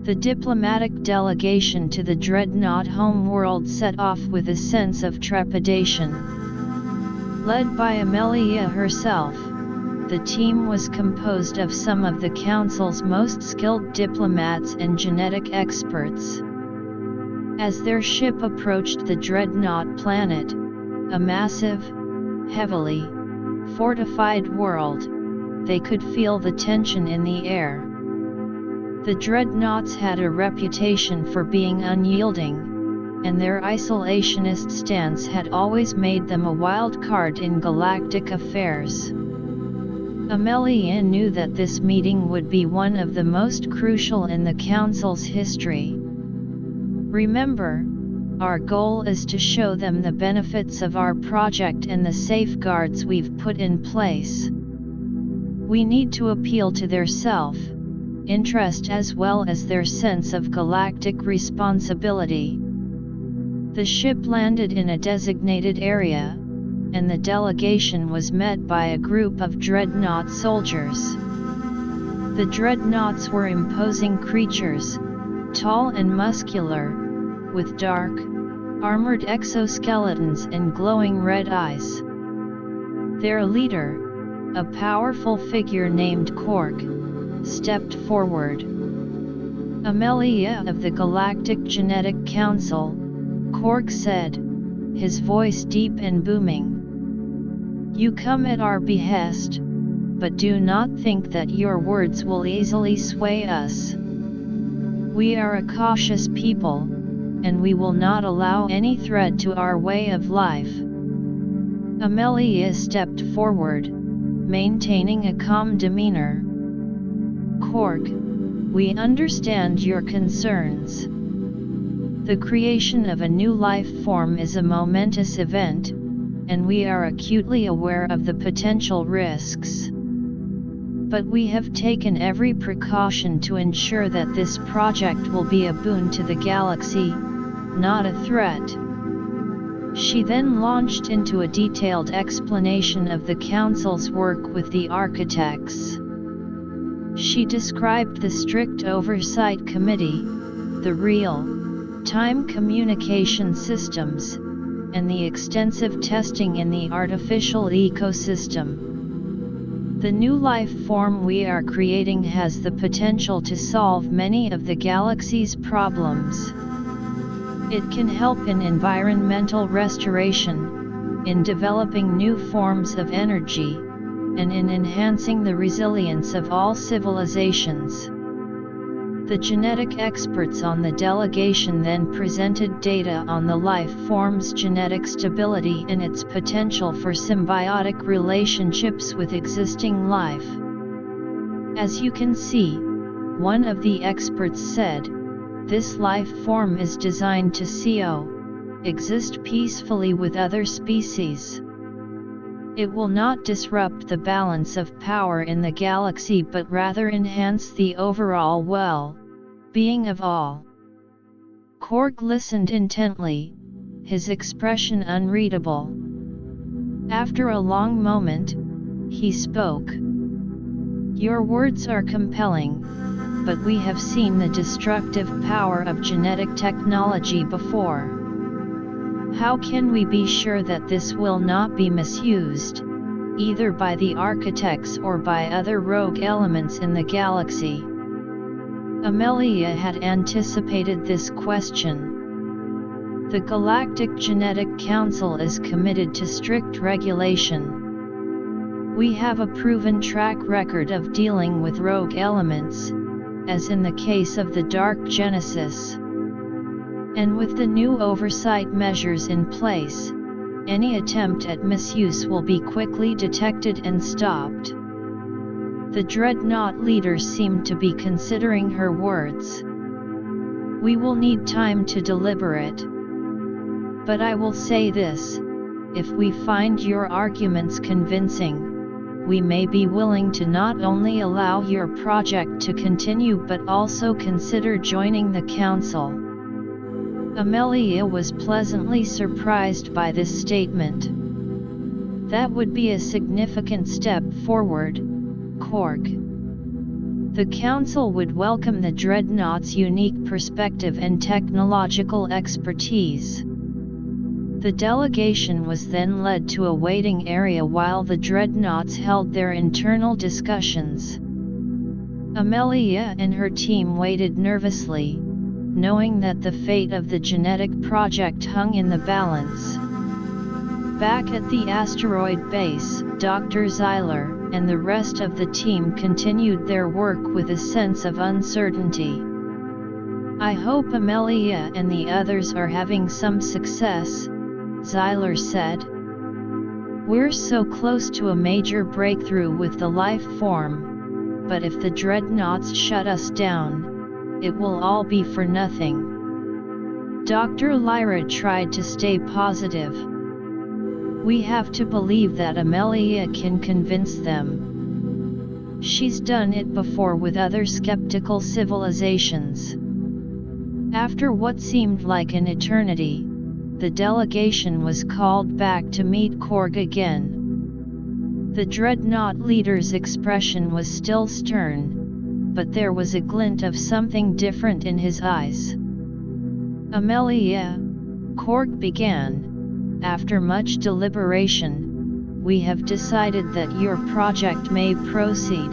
The diplomatic delegation to the dreadnought homeworld set off with a sense of trepidation. Led by Amelia herself, the team was composed of some of the council's most skilled diplomats and genetic experts. As their ship approached the dreadnought planet, a massive, heavily fortified world, they could feel the tension in the air. The dreadnoughts had a reputation for being unyielding, and their isolationist stance had always made them a wild card in galactic affairs. Amelia knew that this meeting would be one of the most crucial in the Council's history. Remember, our goal is to show them the benefits of our project and the safeguards we've put in place. We need to appeal to their self-interest as well as their sense of galactic responsibility. The ship landed in a designated area, and the delegation was met by a group of dreadnought soldiers. The dreadnoughts were imposing creatures, tall and muscular, with dark, armored exoskeletons and glowing red eyes. Their leader, a powerful figure named Cork, stepped forward. "Amelia of the Galactic Genetic Council," Cork said, his voice deep and booming. "You come at our behest, but do not think that your words will easily sway us. We are a cautious people, and we will not allow any threat to our way of life." Amelia stepped forward, maintaining a calm demeanor. "Cork, we understand your concerns. The creation of a new life form is a momentous event, and we are acutely aware of the potential risks. But we have taken every precaution to ensure that this project will be a boon to the galaxy, not a threat." She then launched into a detailed explanation of the Council's work with the architects. She described the strict oversight committee, the real-time communication systems, and the extensive testing in the artificial ecosystem. "The new life form we are creating has the potential to solve many of the galaxy's problems. It can help in environmental restoration, in developing new forms of energy, and in enhancing the resilience of all civilizations." The genetic experts on the delegation then presented data on the life form's genetic stability and its potential for symbiotic relationships with existing life. "As you can see," one of the experts said, "this life form is designed to exist peacefully with other species. It will not disrupt the balance of power in the galaxy but rather enhance the overall well-being of all." Cork listened intently, his expression unreadable. After a long moment, he spoke. "Your words are compelling, but we have seen the destructive power of genetic technology before. How can we be sure that this will not be misused, either by the architects or by other rogue elements in the galaxy?" Amelia had anticipated this question. "The Galactic Genetic Council is committed to strict regulation. We have a proven track record of dealing with rogue elements, as in the case of the Dark Genesis. And with the new oversight measures in place, any attempt at misuse will be quickly detected and stopped." The Dreadnought leader seemed to be considering her words. "We will need time to deliberate. But I will say this, if we find your arguments convincing, we may be willing to not only allow your project to continue but also consider joining the Council." Amelia was pleasantly surprised by this statement. "That would be a significant step forward, Cork. The Council would welcome the Dreadnought's unique perspective and technological expertise." The delegation was then led to a waiting area while the Dreadnoughts held their internal discussions. Amelia and her team waited nervously, knowing that the fate of the genetic project hung in the balance. Back at the asteroid base, Dr. Zyler and the rest of the team continued their work with a sense of uncertainty. "I hope Amelia and the others are having some success," Zyler said. "We're so close to a major breakthrough with the life form, but if the Dreadnoughts shut us down, it will all be for nothing." Dr. Lyra tried to stay positive. "We have to believe that Amelia can convince them. She's done it before with other skeptical civilizations." After what seemed like an eternity, the delegation was called back to meet Korg again. The Dreadnought leader's expression was still stern, but there was a glint of something different in his eyes. "Amelia," Korg began. After much deliberation, we have decided that your project may proceed.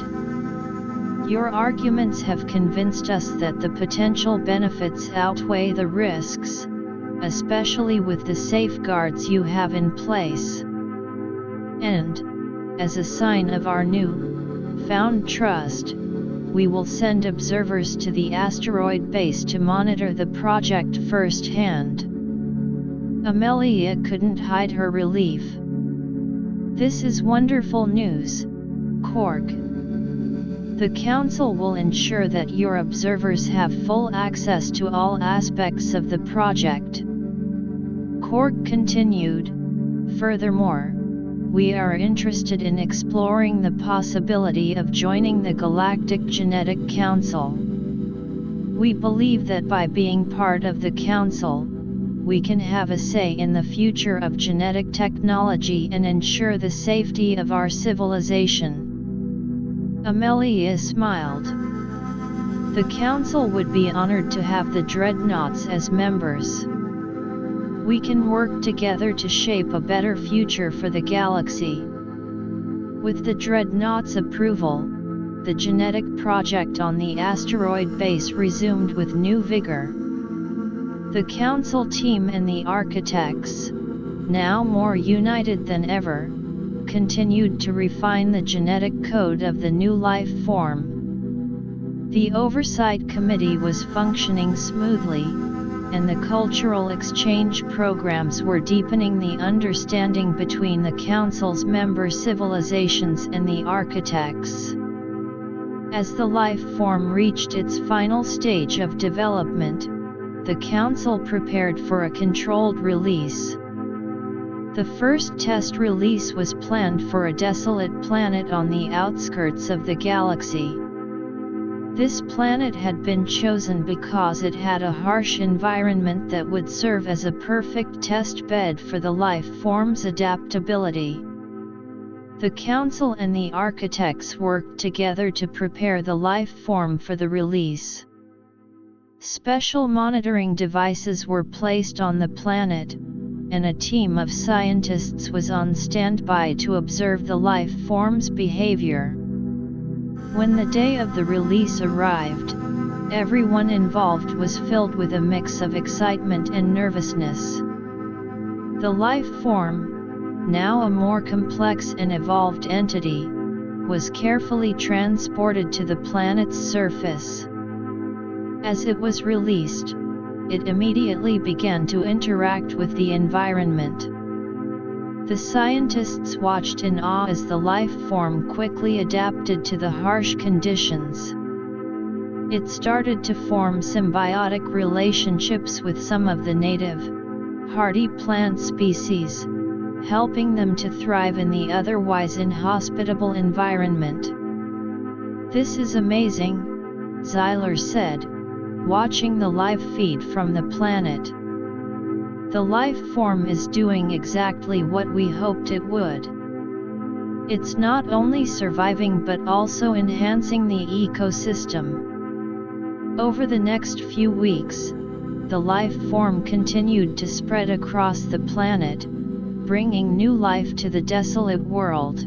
Your arguments have convinced us that the potential benefits outweigh the risks, especially with the safeguards you have in place. And, as a sign of our new-found trust, we will send observers to the asteroid base to monitor the project firsthand. Amelia couldn't hide her relief. This is wonderful news, Korg. The Council will ensure that your observers have full access to all aspects of the project. Korg continued. Furthermore, we are interested in exploring the possibility of joining the Galactic Genetic Council. We believe that by being part of the Council, we can have a say in the future of genetic technology and ensure the safety of our civilization. Amelia smiled. The Council would be honored to have the Dreadnoughts as members. We can work together to shape a better future for the galaxy. With the Dreadnoughts' approval, the genetic project on the asteroid base resumed with new vigor. The Council team and the architects, now more united than ever, continued to refine the genetic code of the new life form. The Oversight Committee was functioning smoothly, and the cultural exchange programs were deepening the understanding between the Council's member civilizations and the architects. As the life form reached its final stage of development, the Council prepared for a controlled release. The first test release was planned for a desolate planet on the outskirts of the galaxy. This planet had been chosen because it had a harsh environment that would serve as a perfect test bed for the life form's adaptability. The Council and the architects worked together to prepare the life form for the release. Special monitoring devices were placed on the planet, and a team of scientists was on standby to observe the life form's behavior. When the day of the release arrived, everyone involved was filled with a mix of excitement and nervousness. The life form, now a more complex and evolved entity, was carefully transported to the planet's surface. As it was released, it immediately began to interact with the environment. The scientists watched in awe as the life form quickly adapted to the harsh conditions. It started to form symbiotic relationships with some of the native, hardy plant species, helping them to thrive in the otherwise inhospitable environment. "This is amazing," Zyler said, watching the live feed from the planet. "The life form is doing exactly what we hoped it would. It's not only surviving but also enhancing the ecosystem." Over the next few weeks, the life form continued to spread across the planet, bringing new life to the desolate world.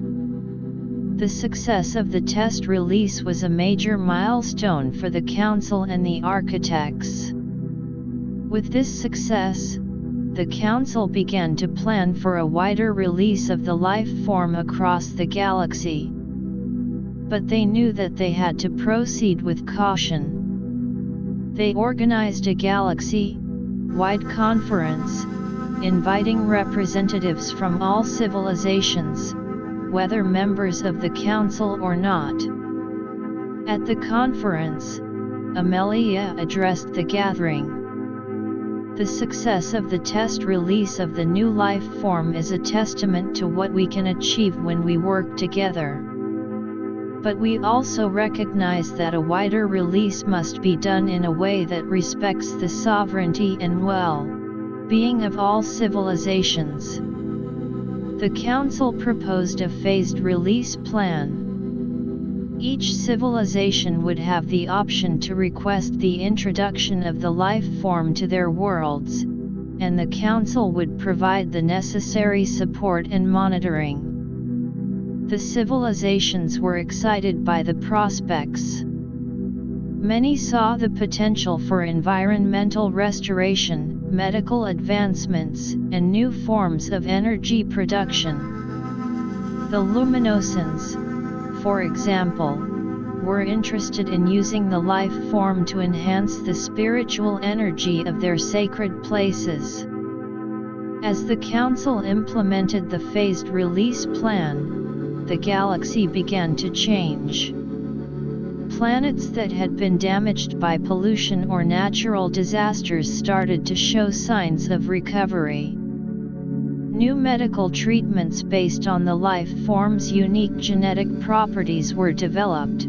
The success of the test release was a major milestone for the Council and the architects. With this success, the Council began to plan for a wider release of the life form across the galaxy. But they knew that they had to proceed with caution. They organized a galaxy-wide conference, inviting representatives from all civilizations, whether members of the Council or not. At the conference, Amelia addressed the gathering. "The success of the test release of the new life form is a testament to what we can achieve when we work together. But we also recognize that a wider release must be done in a way that respects the sovereignty and well-being of all civilizations." The Council proposed a phased release plan. Each civilization would have the option to request the introduction of the life form to their worlds, and the Council would provide the necessary support and monitoring. The civilizations were excited by the prospects. Many saw the potential for environmental restoration, medical advancements, and new forms of energy production. The Luminosans, for example, were interested in using the life form to enhance the spiritual energy of their sacred places. As the Council implemented the phased release plan, the galaxy began to change. Planets that had been damaged by pollution or natural disasters started to show signs of recovery. New medical treatments based on the life form's unique genetic properties were developed,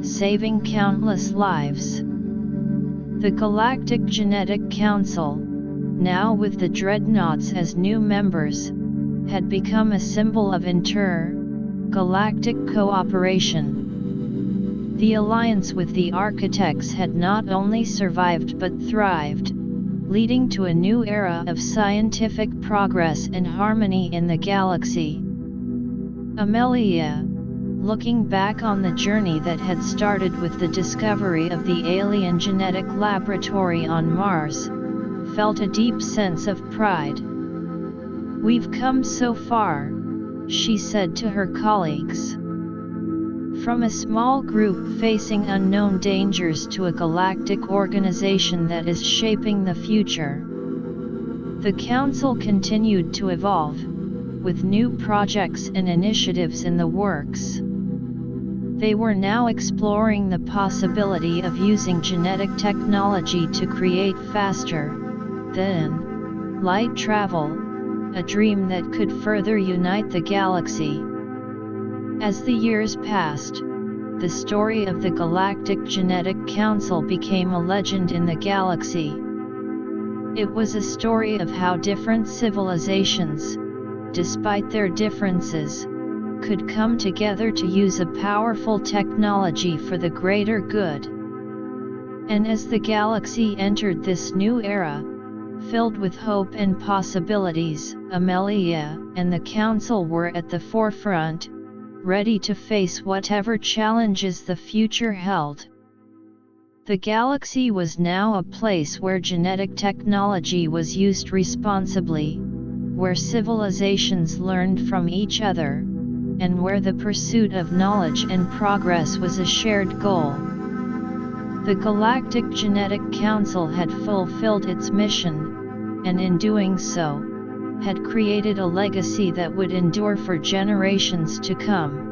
saving countless lives. The Galactic Genetic Council, now with the Dreadnoughts as new members, had become a symbol of inter-galactic cooperation. The alliance with the Architects had not only survived but thrived, leading to a new era of scientific progress and harmony in the galaxy. Amelia, looking back on the journey that had started with the discovery of the alien genetic laboratory on Mars, felt a deep sense of pride. "We've come so far," she said to her colleagues. From a small group facing unknown dangers to a galactic organization that is shaping the future. The Council continued to evolve, with new projects and initiatives in the works. They were now exploring the possibility of using genetic technology to create faster than light travel, a dream that could further unite the galaxy. As the years passed, the story of the Galactic Genetic Council became a legend in the galaxy. It was a story of how different civilizations, despite their differences, could come together to use a powerful technology for the greater good. And as the galaxy entered this new era, filled with hope and possibilities, Amelia and the Council were at the forefront, ready to face whatever challenges the future held. The galaxy was now a place where genetic technology was used responsibly, where civilizations learned from each other, and where the pursuit of knowledge and progress was a shared goal. The Galactic Genetic Council had fulfilled its mission, and in doing so, had created a legacy that would endure for generations to come.